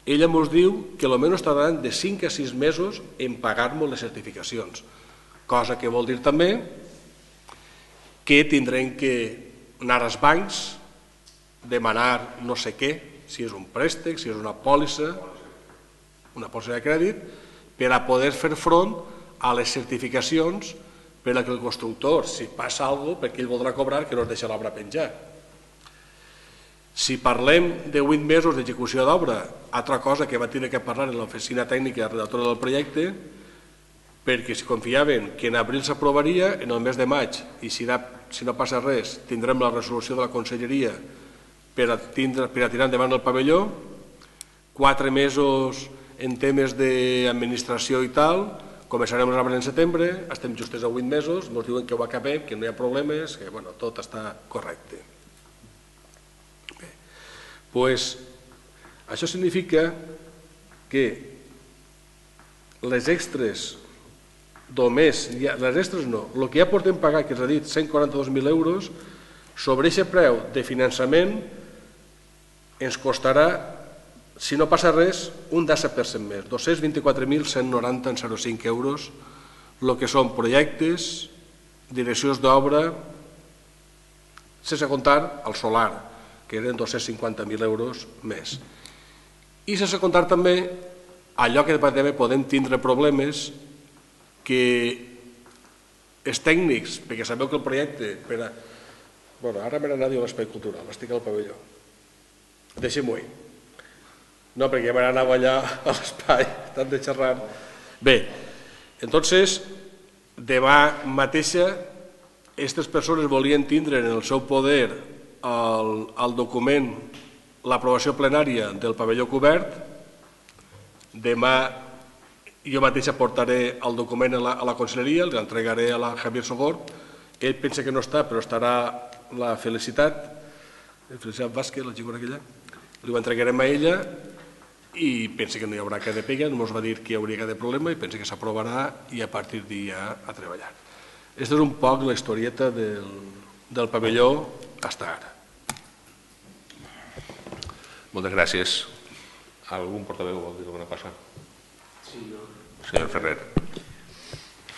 ella ens diu que almenys tardaran de 5 a 6 mesos en pagar-nos les certificacions, cosa que vol dir també que tindrem que anar als bancs, demanar no sé què, si és un préstec, si és una pòlissa de crèdit, per a poder fer front a les certificacions per a que el constructor, si passa alguna cosa, perquè ell voldrà cobrar, que no es deixa l'obra penjar. Si parlem de 8 mesos d'execució d'obra, altra cosa que va tenir que parlar en l'oficina tècnica redactora del projecte, perquè si confiaven que en abril s'aprovaria, en el mes de maig, i si no passa res, tindrem la resolució de la conselleria per a tirar endavant el pavelló, 4 mesos en temes d'administració i tal, començarem les obres en setembre, estem justes a 8 mesos, ens diuen que ho acabem, que no hi ha problemes, que tot està correcte. Doncs això significa que les extres només, les extres no, el que ja portem pagar, que s'ha dit 142.000 euros, sobre aquest preu de finançament ens costarà, si no passa res, un 17% més, 224.190,05 euros, el que són projectes, direccions d'obra, sense comptar el solar, que eren 250.000 euros més. I sense comptar també allò que també podem tindre problemes, que els tècnics, perquè sabeu que el projecte Bueno, ara m'he anat a l'espai cultural, estic al pavelló. Deixem-ho-hi. No, perquè ja m'he anat allà a l'espai, tant de xerrar. Bé, entonces, demà mateixa, aquestes persones volien tindre en el seu poder el document, l'aprovació plenària del pavelló cobert. Demà jo mateixa portaré el document a la conselleria, l'entregaré a la Javier Sogor. Ell pensa que no està, però estarà la Felicitat Vázquez, la xicona aquella. Li ho entregarem a ella i pensa que no hi haurà cap de pega, només va dir que hi hauria cap de problema i pensa que s'aprovarà i a partir d'ara a treballar. Aquesta és un poc la historieta del pavelló fins ara. Moltes gràcies. Algun portaveu vol dir alguna cosa? Sí, jo. Senyor Ferrer.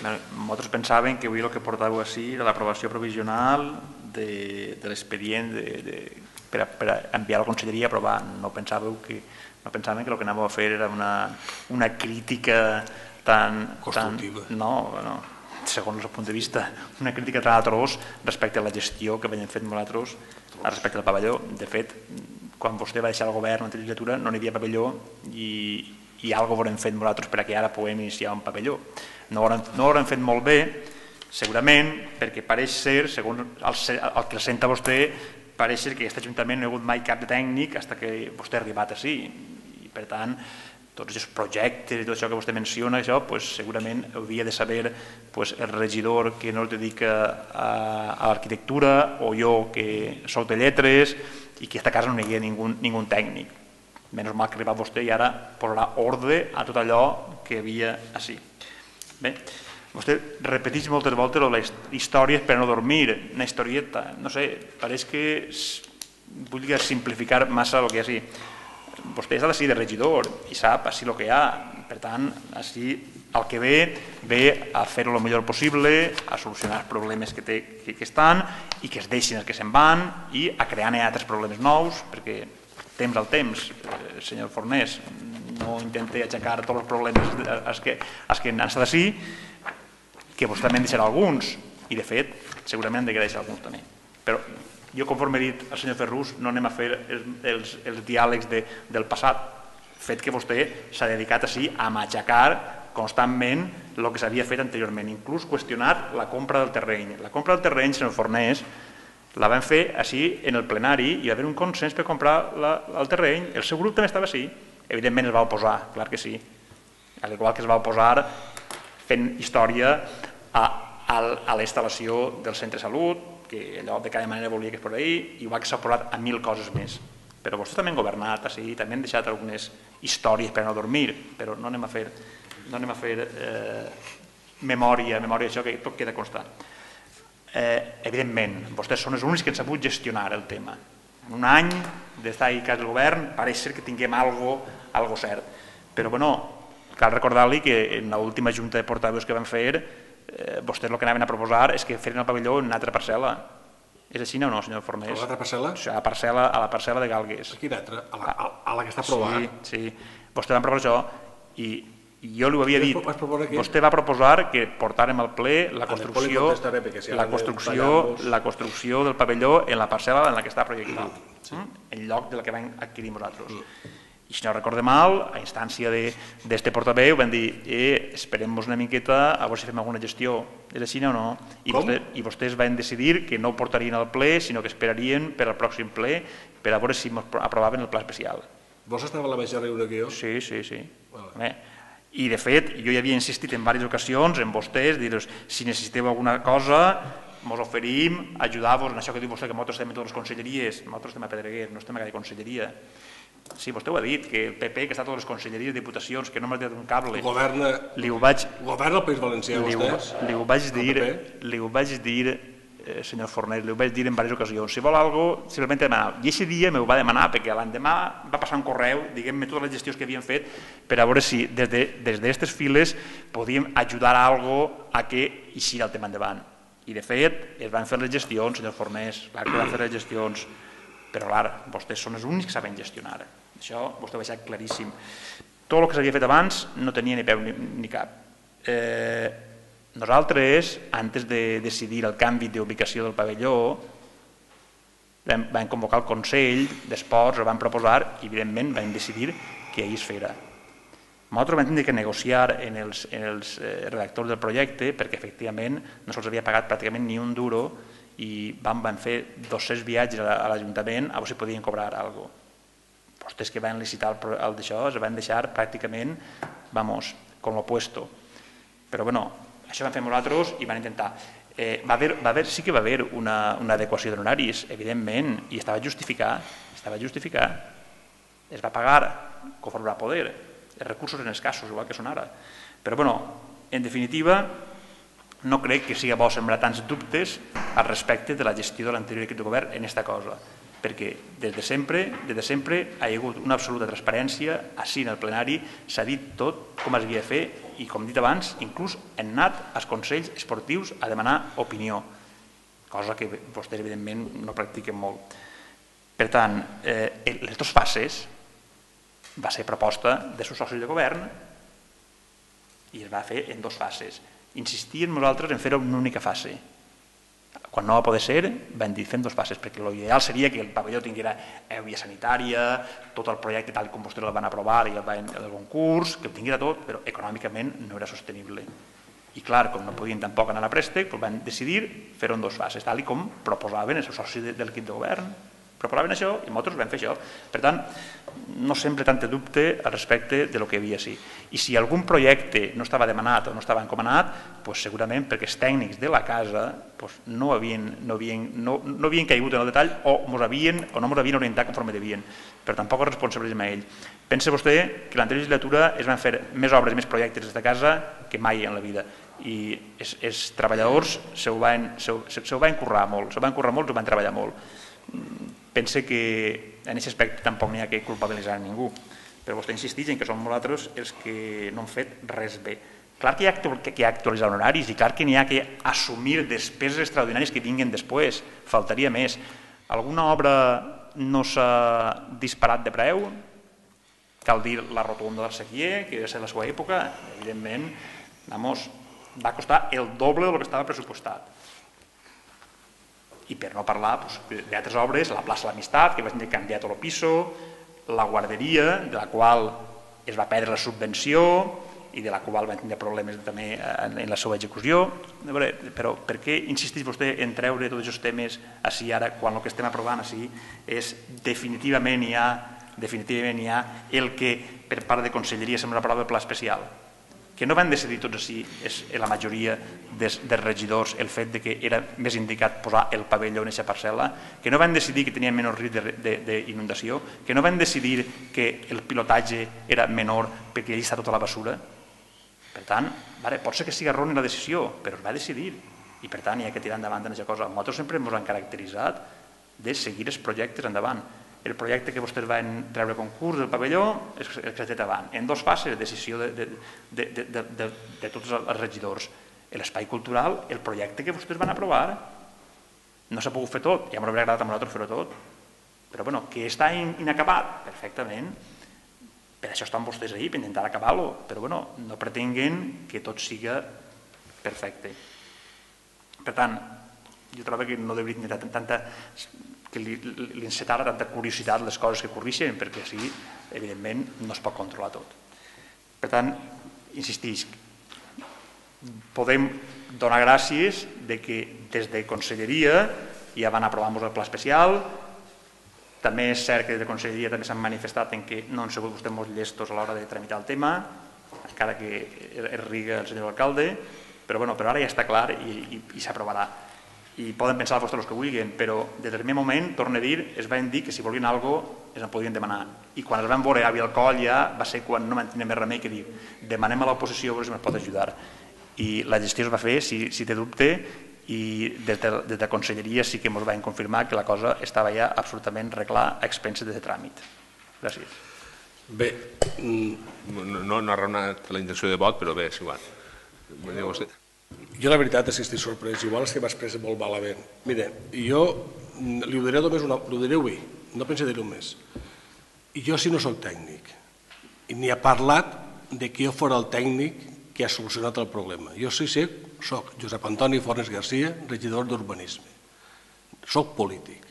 Nosaltres pensàvem que avui el que portàveu així era l'aprovació provisional de l'expedient per enviar a la conselleria a aprovar. No pensàvem que el que anàvem a fer era una crítica tan... constructiva. No, segons el punt de vista, una crítica tan atroç respecte a la gestió que veiem fet nosaltres respecte al pavelló. De fet, quan vostè va deixar el govern en la legislatura no n'hi havia pavelló i alguna cosa haurem fet nosaltres perquè ara puguem iniciar un pavelló. No ho haurem fet molt bé, segurament, perquè pareix ser, segons el que senta vostè, pareix ser que aquest Ajuntament no hi ha hagut mai cap de tècnic fins que vostè ha arribat així. I per tant, tots els projectes i tot això que vostè menciona, segurament hauria de saber el regidor que no es dedica a l'arquitectura o jo que soc de lletres i que a aquesta casa no hi havia ningú tècnic. Menys mal que ha arribat vostè i ara posarà ordre a tot allò que hi havia així. Bé, vostè repeteix moltes voltes les històries per no dormir, una historieta, no sé, pareix que vull simplificar massa el que hi ha així. Vostè és de regidor i sap així el que hi ha, per tant, així el que ve a fer-ho el millor possible, a solucionar els problemes que estan i que es deixin els que se'n van i a crear altres problemes nous, perquè temps al temps, senyor Fornés, no intenti aixecar tots els problemes als que han estat així, que vostè també en deixarà alguns, i de fet, segurament en deixarà alguns també. Però jo, conforme he dit al senyor Ferrús, no anem a fer els diàlegs del passat. El fet que vostè s'ha dedicat així a matxacar constantment el que s'havia fet anteriorment, inclús qüestionar la compra del terreny. La compra del terreny, senyor Fornés, la vam fer així en el plenari i hi va haver un consens per comprar el terreny. El seu grup també estava així. Evidentment es va oposar, clar que sí. Al igual que es va oposar fent història a la instal·lació del centre de salut, que allò de cada manera volia que es fos ahir, i ho va exaporar a 1000 coses més. Però vostès també han governat així, també han deixat algunes històries per no dormir, però no anem a fer memòria d'això, que tot queda constant. Evidentment, vostès són els únics que han sabut gestionar el tema. En un any d'estar a casa del govern pareix ser que tinguem algo cert. Però cal recordar-li que en l'última junta de portaveus que van fer vostès el que anaven a proposar és que fessin el pavelló en una altra parcel·la. És així o no, senyor Fornés? A l'altra parcel·la? A la parcel·la de Galgues. A quina altra? A la que està aprovada? Sí. Vostè va proposar això i jo li ho havia dit. Vostè va proposar que portàrem al ple la construcció del pavelló en la parcel·la en la que està projectat, en lloc de la que vam adquirir nosaltres. I si no recorde mal, a instància d'aquest portaveu vam dir esperem-nos una miqueta a veure si fem alguna gestió. És així o no? I vostès van decidir que no ho portarien al ple, sinó que esperarien per al pròxim ple per a veure si aprovaven el pla especial. Vos estava a la mateixa reunió que jo? Sí. I de fet, jo ja havia insistit en diverses ocasions en vostès, dir-los, si necessiteu alguna cosa, ens oferim a ajudar-vos en això que diu vostè, que nosaltres estem a totes les conselleries. Nosaltres estem a Pedreguer, no estem a cada conselleria. Sí, vostè ho ha dit, que el PP, que està a totes les conselleries, diputacions, que no m'ha dit un cable. Governa el País Valencià, vostès? Li ho vaig dir, senyor Fornés, li ho vaig dir en diverses ocasions. Si vol alguna cosa, simplement demanar. I aquest dia m'ho va demanar, perquè l'endemà va passar un correu, diguem-me, totes les gestions que havien fet, per a veure si des d'aquestes files podíem ajudar a alguna cosa a que eixir el tema endavant. I de fet, es van fer les gestions, senyor Fornés, clar que van fer les gestions, però clar, vostès són els únics que saben gestionar. Això vostè ho ha deixat claríssim. Tot el que s'havia fet abans no tenia ni peu ni cap. Nosaltres, antes de decidir el canvi d'ubicació del pavelló, vam convocar el Consell d'Esports, ho vam proposar i evidentment vam decidir que ahir es fera. Nosaltres vam tenir que negociar en els redactors del projecte perquè efectivament no se'ls havia pagat pràcticament ni un duro i vam fer 200 viatges a l'Ajuntament a veure si podien cobrar alguna cosa. Vostès que van licitar el d'això es van deixar pràcticament, vamos, com l'opuesto. Però bueno, això vam fer nosaltres i van intentar. Sí que va haver una adequació d'horaris, evidentment, i estava justificat. Es va pagar conforme va poder. Els recursos eren escassos, igual que són ara. Però bueno, en definitiva, no crec que sigui bo sembrar tants dubtes al respecte de la gestió de l'anterior equip de govern en aquesta cosa, perquè des de sempre hi ha hagut una absoluta transparència, així en el plenari s'ha dit tot com es havia de fer i, com dit abans, inclús hem anat als consells esportius a demanar opinió, cosa que vostès evidentment no practiquen molt. Per tant, les dues fases va ser proposta de sus socis de govern i es va fer en dues fases. Insistíem nosaltres en fer-ho en una única fase. Quan no va poder ser, vam dir fem dues fases, perquè l'ideal seria que el pavelló tinguera via sanitària, tot el projecte tal com vostès el van aprovar i el concurs, que ho tinguera tot, però econòmicament no era sostenible. I clar, com no podien tampoc anar a préstec, vam decidir fer-ho en dues fases, tal com proposaven els socis de l'equip de govern. Proposaven això i nosaltres vam fer això. Per tant, no sempre tant dubte al respecte del que hi havia així. I si algun projecte no estava demanat o no estava encomanat, segurament perquè els tècnics de la casa no havien caigut en el detall o no ens havien orientat conforme devien, però tampoc es responsabilitzem a ell. Pensa vostè que l'anterior legislatura es van fer més obres i més projectes des de casa que mai en la vida i els treballadors se ho van currar molt, se ho van treballar molt. Pense que en aquest aspecte tampoc n'hi ha que culpabilitzar a ningú, però vostè insisteix en que som nosaltres els que no hem fet res bé. Clar que hi ha actualitzar horaris i clar que n'hi ha que assumir despeses extraordinàries que vinguin després, faltaria més. Alguna obra no s'ha disparat de preu? Cal dir la rotonda del Sequier, que va ser la seva època, evidentment, va costar el doble del que estava pressupostat. I per no parlar d'altres obres, la plaça de l'Amistat, que va tenir canviat el piso, la guarderia, de la qual es va perdre la subvenció i de la qual van tenir problemes també en la seva execució. Però per què insisteix vostè en treure tots aquests temes així ara, quan el que estem aprovant així és definitivament hi ha el que per part de Conselleria sembla la paraula del pla especial? Que no van decidir tots així, la majoria dels regidors, el fet que era més indicat posar el pavelló en aquesta parcel·la, que no van decidir que tenien menys risc d'inundació, que no van decidir que el pilotatge era menor perquè allà està tota la basura. Per tant, pot ser que sigui errònia la decisió, però es va decidir i per tant hi ha que tirar endavant en aquesta cosa. Nosaltres sempre ens hem caracteritzat de seguir els projectes endavant. El projecte que vostès van treure concurs del pavelló és el que s'ha fet avant. En dues fases, decisió de tots els regidors. L'espai cultural, el projecte que vostès van aprovar, no s'ha pogut fer tot, ja m'hauria agradat a nosaltres fer-ho tot, però bueno, que està inacabat, perfectament. Per això estan vostès ahí, per intentar acabar-lo, però bueno, no pretenguen que tot siga perfecte. Per tant, jo trobo que no hauria tenir tanta que li encetara tanta curiositat les coses que corrixen, perquè així, evidentment, no es pot controlar tot. Per tant, insisteix, podem donar gràcies que des de Conselleria ja van aprovar-nos el pla especial, també és cert que des de Conselleria també s'han manifestat en que no han sigut vostès molt llestos a l'hora de tramitar el tema, encara que es riga el senyor alcalde, però ara ja està clar i s'aprovarà. I poden pensar vostès els que vulguin, però des del primer moment, torno a dir, es van dir que si volien alguna cosa es en podien demanar. I quan es van veure a Vialcoll ja va ser quan no van tenir més remei que dir demanem a l'oposició si ens pot ajudar. I la gestió es va fer, si té dubte, i des de Conselleria sí que ens van confirmar que la cosa estava ja absolutament arreglada a expenses de tràmit. Gràcies. Bé. No ha raonat la intenció de vot, però bé, és igual. Jo la veritat és que estic sorprès, igual és que m'expressa molt malament. Mira, jo li ho diré només ho diré avui, no penso dir-ho més. I jo sí no soc tècnic, i ni he parlat de que jo fos el tècnic que ha solucionat el problema. Jo sí soc Josep Antoni Fornes Garcia, regidor d'Urbanisme. Soc polític.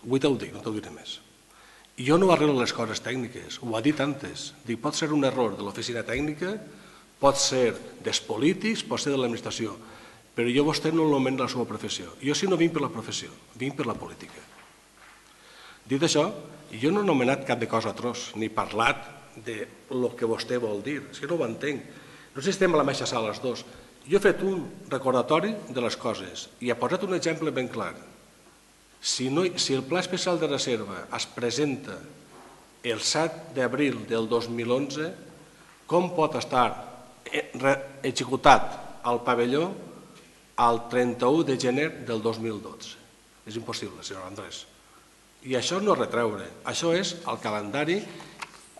Avui t'ho dic, no t'ho diré més. I jo no arreglo les coses tècniques, ho ha dit antes. Dic, pot ser un error de l'oficina tècnica, pot ser dels polítics, pot ser de l'administració, però jo vostè no l'anomeno la seva professió. Jo sí no vinc per la professió, vinc per la política. Dit això, jo no he anomenat cap de cosa atroç, ni parlat del que vostè vol dir. És que no ho entenc. No sé si estem a la mateixa sala els dos. Jo he fet un recordatori de les coses i he posat un exemple ben clar. Si el Pla Especial de Reserva es presenta el 7 d'abril del 2011, com pot estar executat al pavelló el 31 de gener del 2012? És impossible, senyor Andrés. I això no és retreure, això és el calendari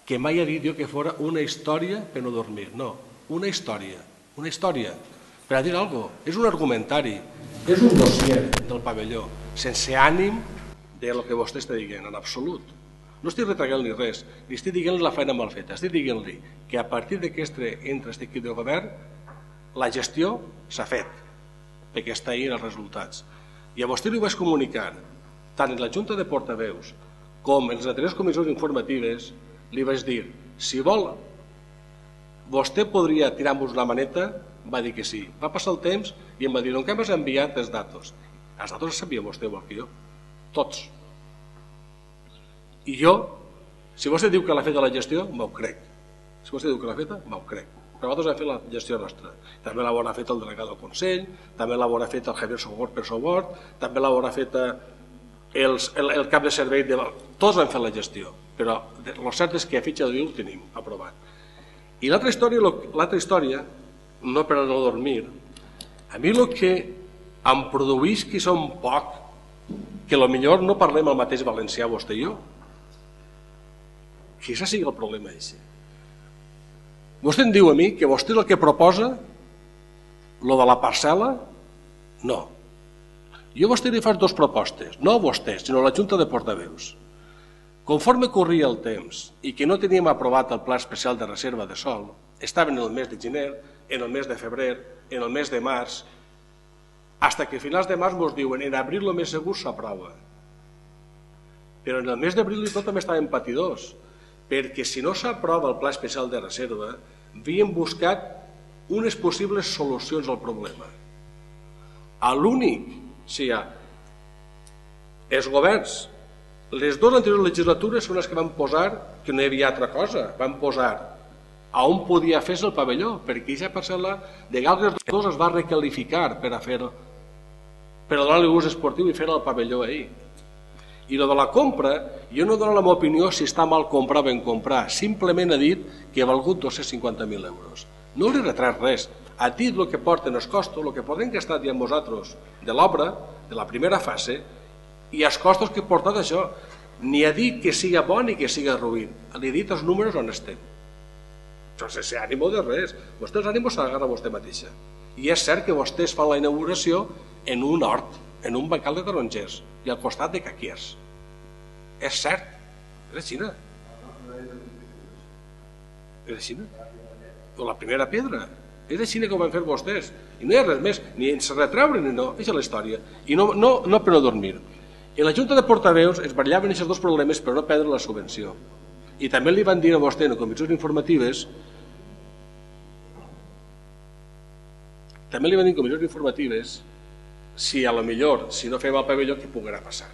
que mai he dit jo que fos una història per no dormir. No, una història. Per a dir alguna cosa, és un argumentari, és un dossier del pavelló, sense ànim del que vostè està dient, en absolut. No estic retraient ni res, ni estic dient-li la feina mal feta, estic dient-li que a partir d'aquest entra aquest equip de govern, la gestió s'ha fet, perquè està ahir els resultats. I a vostè li vaig comunicar, tant en la Junta de Portaveus com en les anteriors comissions informatives, li vaig dir, si vol, vostè podria tirar-nos una maneta? Va dir que sí. Va passar el temps i em va dir, en què m'has enviat els datos? Els datos els sabia vostè igual que jo. Tots. I jo, si vostè diu que l'ha fet la gestió, m'ho crec. Si vostè diu que l'ha fet, m'ho crec. Però nosaltres hem fet la gestió nostra. També l'haurà fet el delegat del Consell, també l'haurà fet el Javier Sobort per Sobort, també l'haurà fet el cap de servei de... Tots han fet la gestió, però el cert és que a fitxa d'avui ho tenim aprovat. I l'altra història, no per a no dormir, a mi el que em produeix que som poc, que potser no parlem el mateix valencià vostè i jo, que això sigui el problema així. Vostè em diu a mi que vostè és el que proposa lo de la parcel·la? No. Jo a vostè li faig dues propostes, no a vostè, sinó a la Junta de Portaveus. Conforme corria el temps i que no teníem aprovat el Pla Especial de Reserva de Sòl, estaven en el mes de gener, en el mes de febrer, en el mes de març, fins que a finals de març ens diuen en abril el més segur s'aprova. Però en el mes d'abril i tot també estàvem patidors, perquè si no s'aprova el Pla Especial de Reserva, havíem buscat unes possibles solucions al problema. L'únic, els governs, les dues anteriors legislatures són les que van posar, que no hi havia altra cosa, van posar a on podia fer-se el pavelló, perquè aquesta parcel·la de Galgues 2 es va requalificar per a fer-ho, per a donar-li ús esportiu i fer el pavelló ahir. I lo de la compra, jo no dono la meva opinió si està mal comprar o ben comprar, simplement he dit que ha valgut 250.000 euros. No li retret res, ha dit el que porten els costos, el que podem gastar dient vosaltres de l'obra, de la primera fase, i els costos que he portat això. Ni ha dit que siga bo ni que siga ruïn, li he dit els números on estem. Sense ànimo de res, vostè els ànimos s'agarra vostè mateixa. I és cert que vostès fan la inauguració en un hort, en un bancal de tarongers i al costat de caquiers. És cert, és a Xina. És a Xina. O la primera pedra. És a Xina que ho van fer vostès. I no hi ha res més, ni ens retreure ni no, és la història. I no per no dormir. En la Junta de Portaveus es barallaven aquests dos problemes per no perdre la subvenció. I també li van dir a vostè en comissions informatives si a lo millor, si no fem el pavelló, què poguerà passar.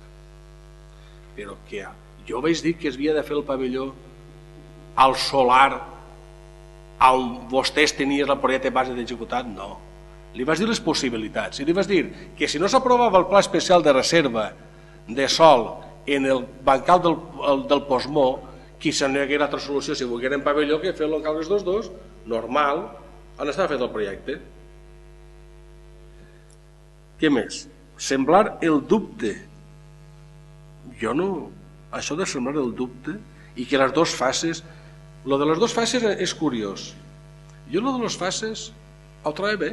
Però que jo vaig dir que es havia de fer el pavelló al solar on vostès tenien el projecte base d'executat, no. Li vaig dir les possibilitats i li vaig dir que si no s'aprovava el Pla Especial de Reserva de Sòl en el bancal del Posmó, qui se n'hi haguera altra solució si volgueren pavelló que fer-lo en Calgues 2, normal, on estava fet el projecte. Què més? Semblar el dubte. Jo no... Això de semblar el dubte i que les dues fases... Lo de les dues fases és curiós. Jo lo de les fases ho trobo bé.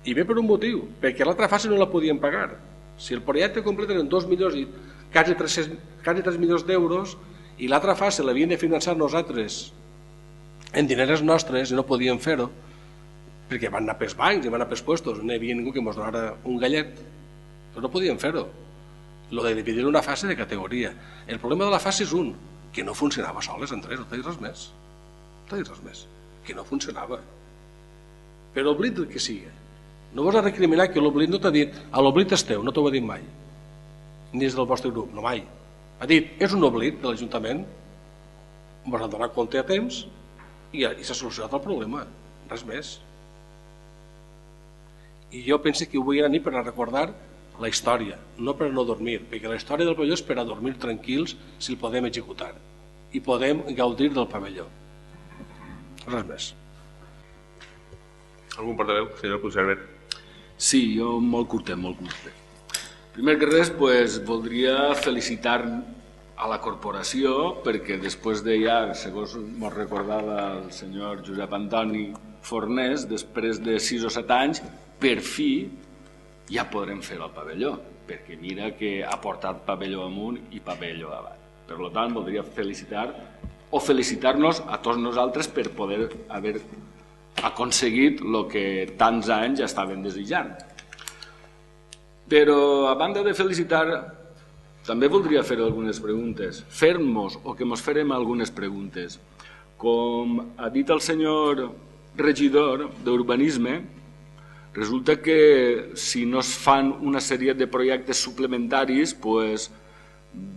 I bé per un motiu, perquè l'altra fase no la podíem pagar. Si el projecte complet eren 2 milions i quasi 3 milions d'euros i l'altra fase l'havien de finançar nosaltres en diners nostres i no podíem fer-ho, perquè van anar pels bancs i van anar pels puestos, no hi havia ningú que ens donara un gallet, però no podíem fer-ho. Lo de dividir una fase de categoria. El problema de la fase és un, que no funcionava soles, Andrés, no t'ha dit res més. No t'ha dit res més. Que no funcionava. Per oblit del que sigui. No vos ha recriminat que l'oblit no t'ha dit l'oblit és teu, no t'ho ha dit mai. Ni és del vostre grup, no mai. Ha dit, és un oblit de l'Ajuntament, vos ha donat compte a temps i s'ha solucionat el problema. Res més. I jo penso que ho vull anar per a recordar la història, no per a no dormir, perquè la història del pavelló és per a dormir tranquils si el podem executar i podem gaudir del pavelló. Res més. Algun portaveu? Senyor Puigcerver. Sí, jo molt curtet, molt curtet. Primer que res, voldria felicitar a la corporació perquè després de ja, segons ens recordava el senyor Josep Antoni Fornés, després de 6 o 7 anys, per fi ja podrem fer el pavelló, perquè mira que ha portat pavelló amunt i pavelló avall. Per tant, voldria felicitar-nos a tots nosaltres per poder haver aconseguit el que tants anys estaven desitjant. Però, a banda de felicitar, també voldria fer algunes preguntes. Fer-nos o que ens farem algunes preguntes. Com ha dit el senyor regidor d'Urbanisme, resulta que si no es fan una sèrie de projectes suplementaris,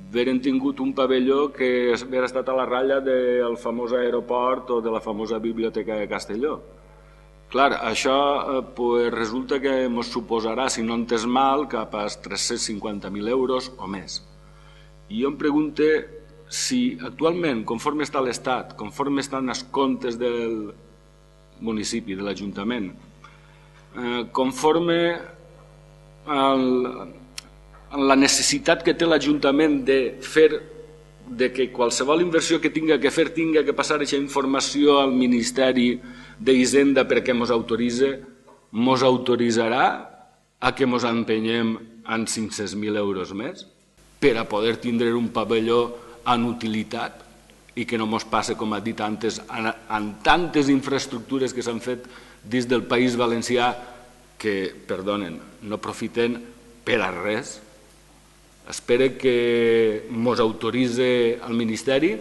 haurem tingut un pavelló que hauria estat a la ratlla del famós aeroport o de la famosa biblioteca de Castelló. Clar, això resulta que ens suposarà, si no entès mal, cap als 350.000 euros o més. I jo em pregunto si actualment, conforme està l'Estat, conforme estan els comptes del municipi, de l'Ajuntament, conforme a la necessitat que té l'Ajuntament de que qualsevol inversió que tinga que fer tinga que passar aquesta informació al Ministeri d'Hisenda perquè ens autoritzarà a que ens empenyem en 500.000 euros més per a poder tindre un pavelló en utilitat i que no ens passe, com ha dit antes, en tantes infraestructures que s'han fet dins del País Valencià que, perdonen, no profiten per a res. Espero que ens autoritzi el Ministeri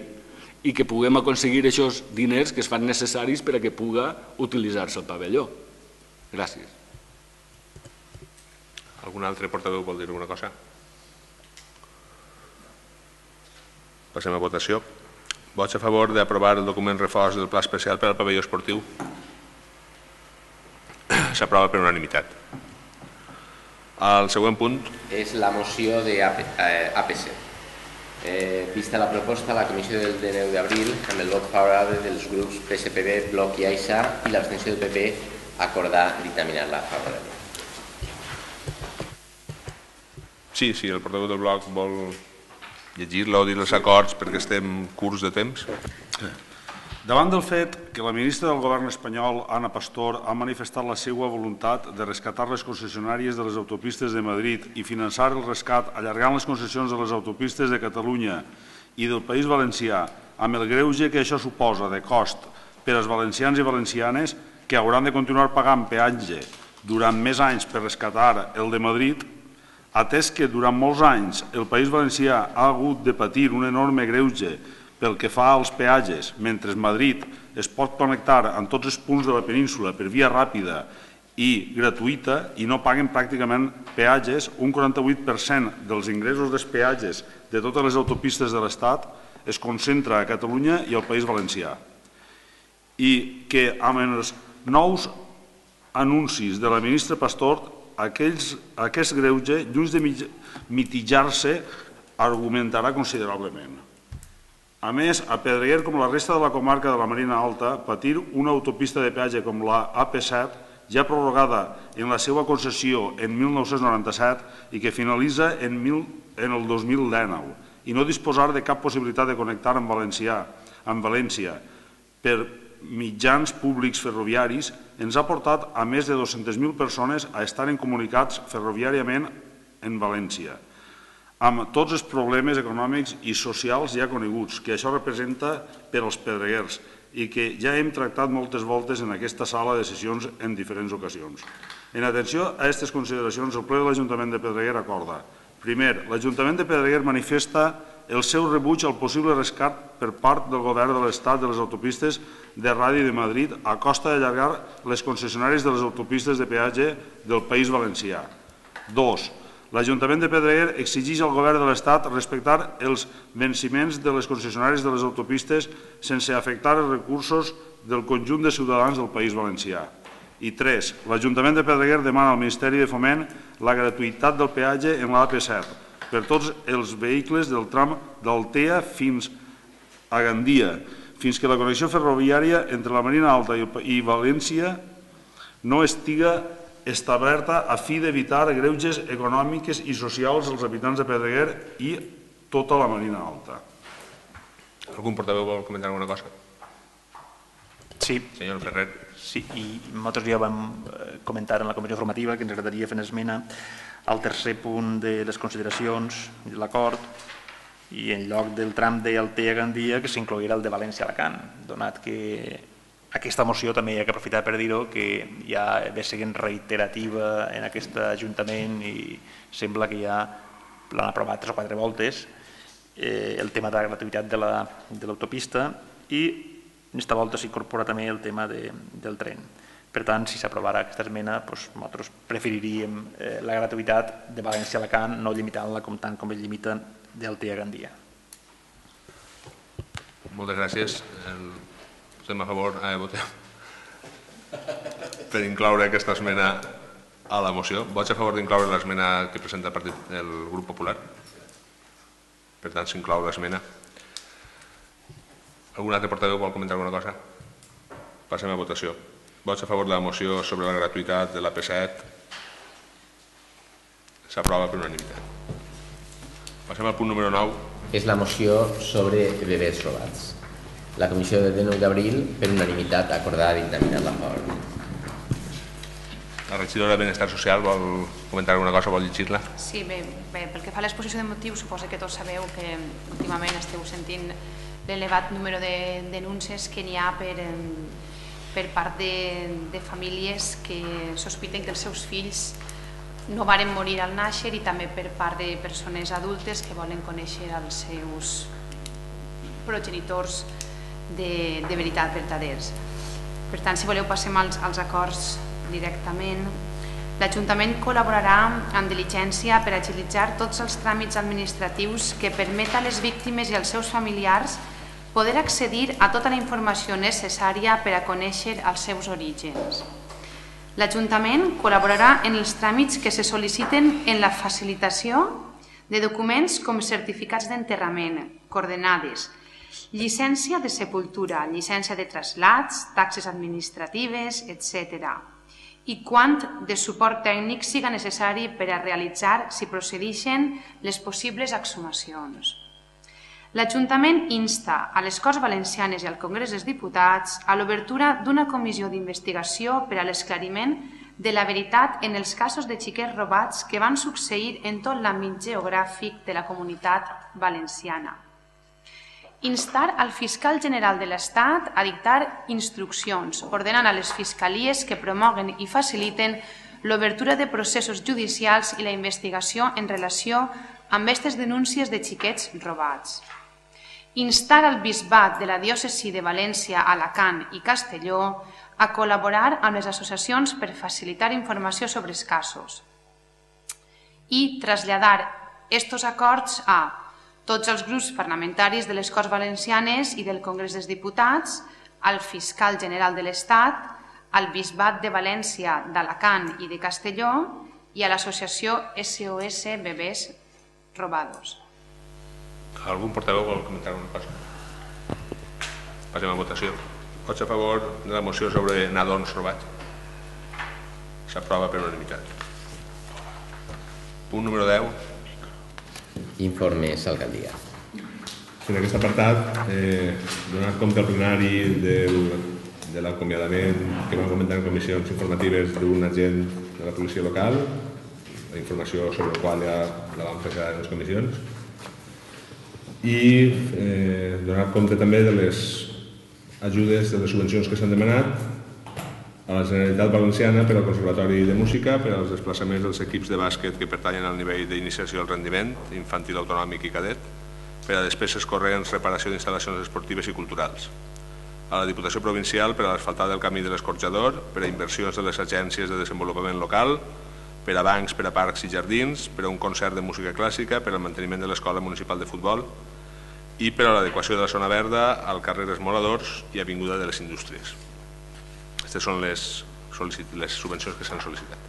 i que puguem aconseguir aquests diners que es fan necessaris per a que pugui utilitzar-se el pavelló. Gràcies. Algun altre portaveu vol dir alguna cosa? Passem a votació. Vots a favor d'aprovar el document reforç del pla especial per al pavelló esportiu? S'aprova per unanimitat. El següent punt és la moció d'APC. Vista la proposta, la comissió del 9 d'abril, amb el vot favorable dels grups PSPB, Bloc i AISA i l'abstenció del PP, acordar dictaminar-la favorable. Sí, el portaveu del Bloc vol llegir-la o dir els acords perquè estem curts de temps. Davant del fet que la ministra del govern espanyol, Ana Pastor, ha manifestat la seva voluntat de rescatar les concessionàries de les autopistes de Madrid i finançar el rescat allargant les concessions de les autopistes de Catalunya i del País Valencià, amb el greuge que això suposa de cost per als valencians i valencianes que hauran de continuar pagant peatge durant més anys per rescatar el de Madrid, atès que durant molts anys el País Valencià ha hagut de patir un enorme greuge pel que fa als peatges, mentre Madrid es pot connectar en tots els punts de la península per via ràpida i gratuïta i no paguen pràcticament peatges, un 48% dels ingressos dels peatges de totes les autopistes de l'Estat es concentra a Catalunya i al País Valencià. I que amb els nous anuncis de la ministra Pastor, aquest greuge, lluny de mitigar-se, augmentarà considerablement. A més, a Pedreguer, com la resta de la comarca de la Marina Alta, patir una autopista de peatge com la AP7, ja prorrogada en la seva concessió en 1997 i que finalitza en el 2019, i no disposar de cap possibilitat de connectar amb València per mitjans públics ferroviaris, ens ha portat a més de 200.000 persones a estar comunicats ferroviàriament en València, amb tots els problemes econòmics i socials ja coneguts que això representa per als pedreguers i que ja hem tractat moltes voltes en aquesta sala de sessions en diferents ocasions. En atenció a aquestes consideracions, el ple de l'Ajuntament de Pedreguer acorda Primer, l'Ajuntament de Pedreguer manifesta el seu rebuig al possible rescat per part del Govern de l'Estat de les autopistes de Radi de Madrid a costa d'allargar les concessionàries de les autopistes de peatge del País Valencià. 2. L'Ajuntament de Pedreguer exigeix al Govern de l'Estat respectar els venciments de les concessionàries de les autopistes sense afectar els recursos del conjunt de ciutadans del País Valencià. I 3. L'Ajuntament de Pedreguer demana al Ministeri de Foment la gratuïtat del peatge en l'AP7 per tots els vehicles del tram d'Altea fins a Gandia, fins que la connexió ferroviària entre la Marina Alta i València no estiga establerta a fi d'evitar greuges econòmiques i socials als habitants de Pedreguer i tota la Marina Alta. Algun portaveu vol comentar alguna cosa? Sí. Senyor Ferrer. Sí, i nosaltres ja vam comentar en la comissió formativa que ens agradaria fer una esmena al tercer punt de les consideracions de l'acord i en lloc del tram d'Altea-Gandia que s'incloguera el de València-Alacant, donat que aquesta moció també hi ha que aprofitar per dir-ho, que ja ve sent reiterativa en aquest Ajuntament i sembla que ja l'han aprovat 3 o 4 voltes, el tema de la gratuïtat de l'autopista i aquesta volta s'incorpora també el tema del tren. Per tant, si s'aprovara aquesta esmena, nosaltres preferiríem la gratuïtat de València-Alacant, no limitant-la tant com es limita d'Altea-Gandia. Moltes gràcies. Estem a favor, votem per incloure aquesta esmena a la moció. Vots a favor d'incloure l'esmena que presenta el grup popular? Per tant, s'inclou l'esmena. Algun altre portaveu vol comentar alguna cosa? Passem a votació. Vots a favor de la moció sobre la gratuïtat de l'AP7? S'aprova per unanimitat. Passem al punt número 9. És la moció sobre bebès robats. La comissió de 9 d'abril, per unanimitat, acordada dictaminar la favor. La regidora de Benestar Social vol comentar alguna cosa, vol llegir-la? Sí, bé, pel que fa a l'exposició de motius, suposo que tots sabeu que últimament esteu sentint l'elevat número de denúncies que n'hi ha per part de famílies que sospiten que els seus fills no varen morir al nàixer i també per part de persones adultes que volen conèixer els seus progenitors de veritat verdaders. Per tant, si voleu, passem als acords directament. L'Ajuntament col·laborarà amb diligència per agilitzar tots els tràmits administratius que permeta a les víctimes i als seus familiars poder accedir a tota la informació necessària per a conèixer els seus orígens. L'Ajuntament col·laborarà en els tràmits que se sol·liciten en la facilitació de documents com certificats d'enterrament, coordenades, llicència de sepultura, llicència de traslats, taxes administratives, etc. i quant de suport tècnic siga necessari per a realitzar, si procedixen, les possibles exhumacions. L'Ajuntament insta a les Corts Valencianes i al Congrés dels Diputats a l'obertura d'una comissió d'investigació per a l'esclariment de la veritat en els casos de xiquets robats que van succeir en tot l'àmbit geogràfic de la Comunitat Valenciana. Instar al fiscal general de l'Estat a dictar instruccions, ordenant a les fiscalies que promoguen i faciliten l'obertura de processos judicials i la investigació en relació amb aquestes denúncies de xiquets robats. Instar al bisbat de la diòcesi de València, Alacant i Castelló a col·laborar amb les associacions per facilitar informació sobre els casos i traslladar aquests acords a tots els grups parlamentaris de les Corts Valencianes i del Congrés dels Diputats, al fiscal general de l'Estat, al bisbat de València, d'Alacant i de Castelló i a l'associació SOS Bebès Robados. Algun portaveu vol comentar alguna cosa? Passem a votació. Vots a favor de la moció sobre nadons robats? S'aprova per unanimitat. Punt número 10. Informes alcaldia. En aquest apartat, donat compte al plenari de l'acomiadament que vam comentar en comissions informatives d'un agent de la policia local, la informació sobre la qual ja la vam fer en les comissions, i donat compte també de les ajudes, de les subvencions que s'han demanat a la Generalitat Valenciana per al Conservatori de Música, per als desplaçaments dels equips de bàsquet que pertanyen al nivell d'iniciació al rendiment, infantil, autonòmic i cadet, per a despeses corrents, reparació d'instal·lacions esportives i culturals. A la Diputació Provincial per a l'asfaltat del camí de l'Escorxador, per a inversions de les agències de desenvolupament local, per a bancs, per a parcs i jardins, per a un concert de música clàssica, per al manteniment de l'Escola Municipal de Futbol i per a l'adequació de la zona verda al carrer Esmoladors i Avinguda de les Indústries. Aquestes són les subvencions que s'han sol·licitat.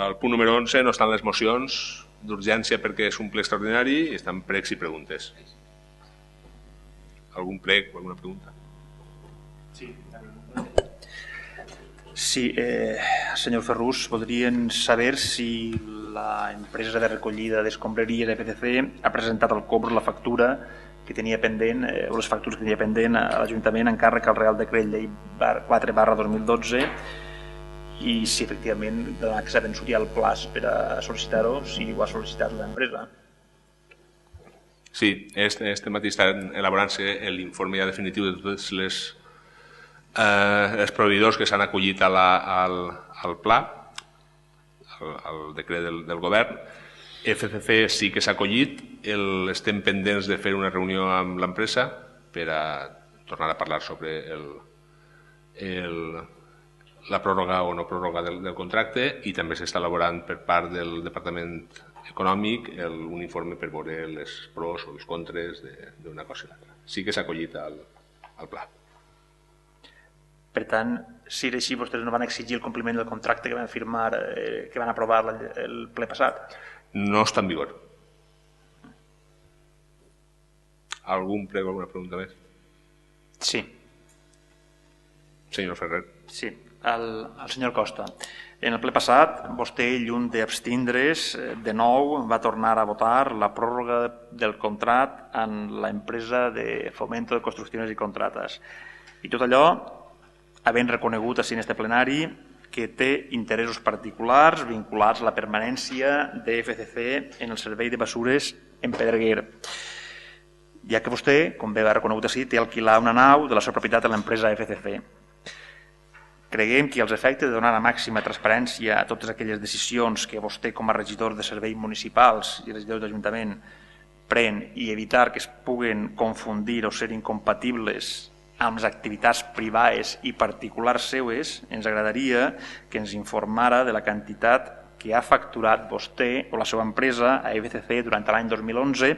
Al punt número 11 no estan les mocions d'urgència perquè és un ple extraordinari i estan pregs i preguntes. Algun prec o alguna pregunta? Sí, senyor Ferrús, voldrien saber si la empresa de recollida d'escombraria de PCC ha presentat al COBRS la factura que tenia pendent, o les factures que tenia pendent a l'Ajuntament en càrrec al Real Decret Llei 4/2012 i si efectivament donat que s'ha vençut ja el plaç per a sol·licitar-ho, si ho ha sol·licitat l'empresa. Sí, este matí està elaborant-se l'informe ja definitiu de tots els proveïdors que s'han acollit al pla, al decret del govern. FCC sí que s'ha acollit, estem pendents de fer una reunió amb l'empresa per a tornar a parlar sobre la pròrroga o no pròrroga del contracte i també s'està elaborant per part del Departament Econòmic un informe per veure les pros o els contres d'una cosa i l'altra. Sí que s'ha acollit al pla. Per tant, si era així, vostès no van exigir el compliment del contracte que van firmar, que van aprovar el ple passat? No està en vigor. Algun prego, alguna pregunta més? Sí. Senyor Ferrer. Sí, el senyor Costa. En el ple passat, vostè, lluny d'abstindre's, de nou va tornar a votar la pròrroga del contracte en l'empresa de Fomento de Construcciones i Contratas. I tot allò, havent reconegut així en este plenari que té interessos particulars vinculats a la permanència de FCC en el servei de bessures en Pedreguer, ja que vostè, com bé ha reconegut així, té alquilar una nau de la seva propietat a l'empresa FCC. Creguem que als efectes de donar la màxima transparència a totes aquelles decisions que vostè com a regidor de serveis municipals i regidors d'Ajuntament pren i evitar que es puguen confundir o ser incompatibles amb les activitats privades i particulars seues, ens agradaria que ens informara de la quantitat que ha facturat vostè o la seva empresa a FCC durant l'any 2011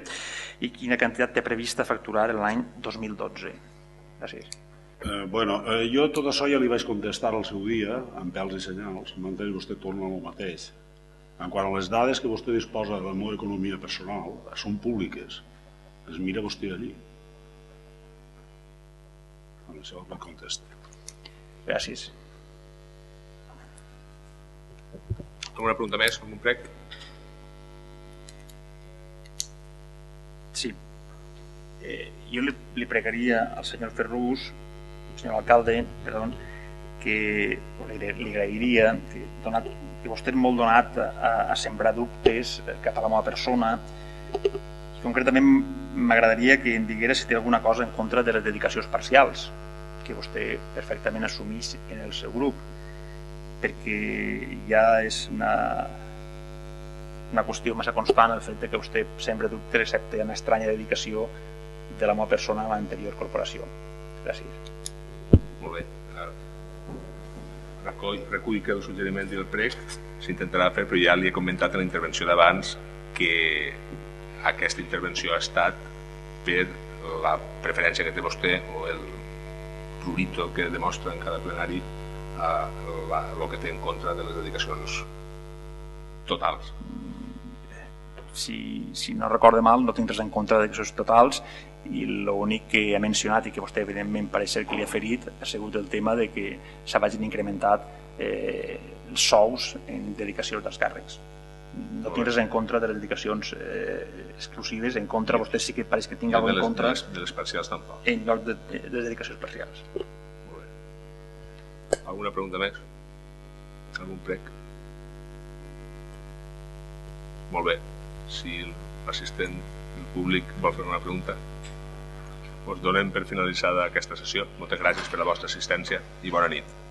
i quina quantitat té prevista facturar l'any 2012. Gràcies. Jo tot això ja li vaig contestar al seu dia, amb pèls i senyals, mentre vostè torna al mateix. En quant a les dades que vostè disposa de la meva economia personal, són públiques. Es mira vostè allí. Amb això la contesta. Gràcies. Alguna pregunta més? Algun prec? Sí. Jo li pregaria al senyor Ferrús, al senyor alcalde, que li agrairia que vostè és molt donat a sembrar dubtes cap a la meva persona i concretament m'agradaria que em diguera si té alguna cosa en contra de les dedicacions parcials que vostè perfectament assumís en el seu grup, perquè ja és una qüestió massa constant el fet que vostè sempre dubte excepte una estranya dedicació de la meva persona a l'anterior corporació. Gràcies. Molt bé. Recull que el suggeriment i el prec s'intentarà fer, però ja li he comentat en la intervenció d'abans que aquesta intervenció ha estat per la preferència que té vostè o el prurito que demostra en cada plenari el que té en contra de les dedicacions totals. Si no recorde mal, no tinc res en contra de dedicacions totals i l'únic que ha mencionat i que vostè evidentment pareix ser que li ha ferit ha sigut el tema de que s'hagin incrementat els sous en dedicacions dels càrrecs. No tinc res en contra de les dedicacions exclusives, en contra, vostè sí que pareix que tingui alguna en contra de les parcials tampoc. En lloc de les dedicacions parcials. Molt bé. Alguna pregunta més? Algun prec? Molt bé. Si l'assistent, el públic, vol fer una pregunta. donem per finalitzada aquesta sessió. Moltes gràcies per la vostra assistència i bona nit.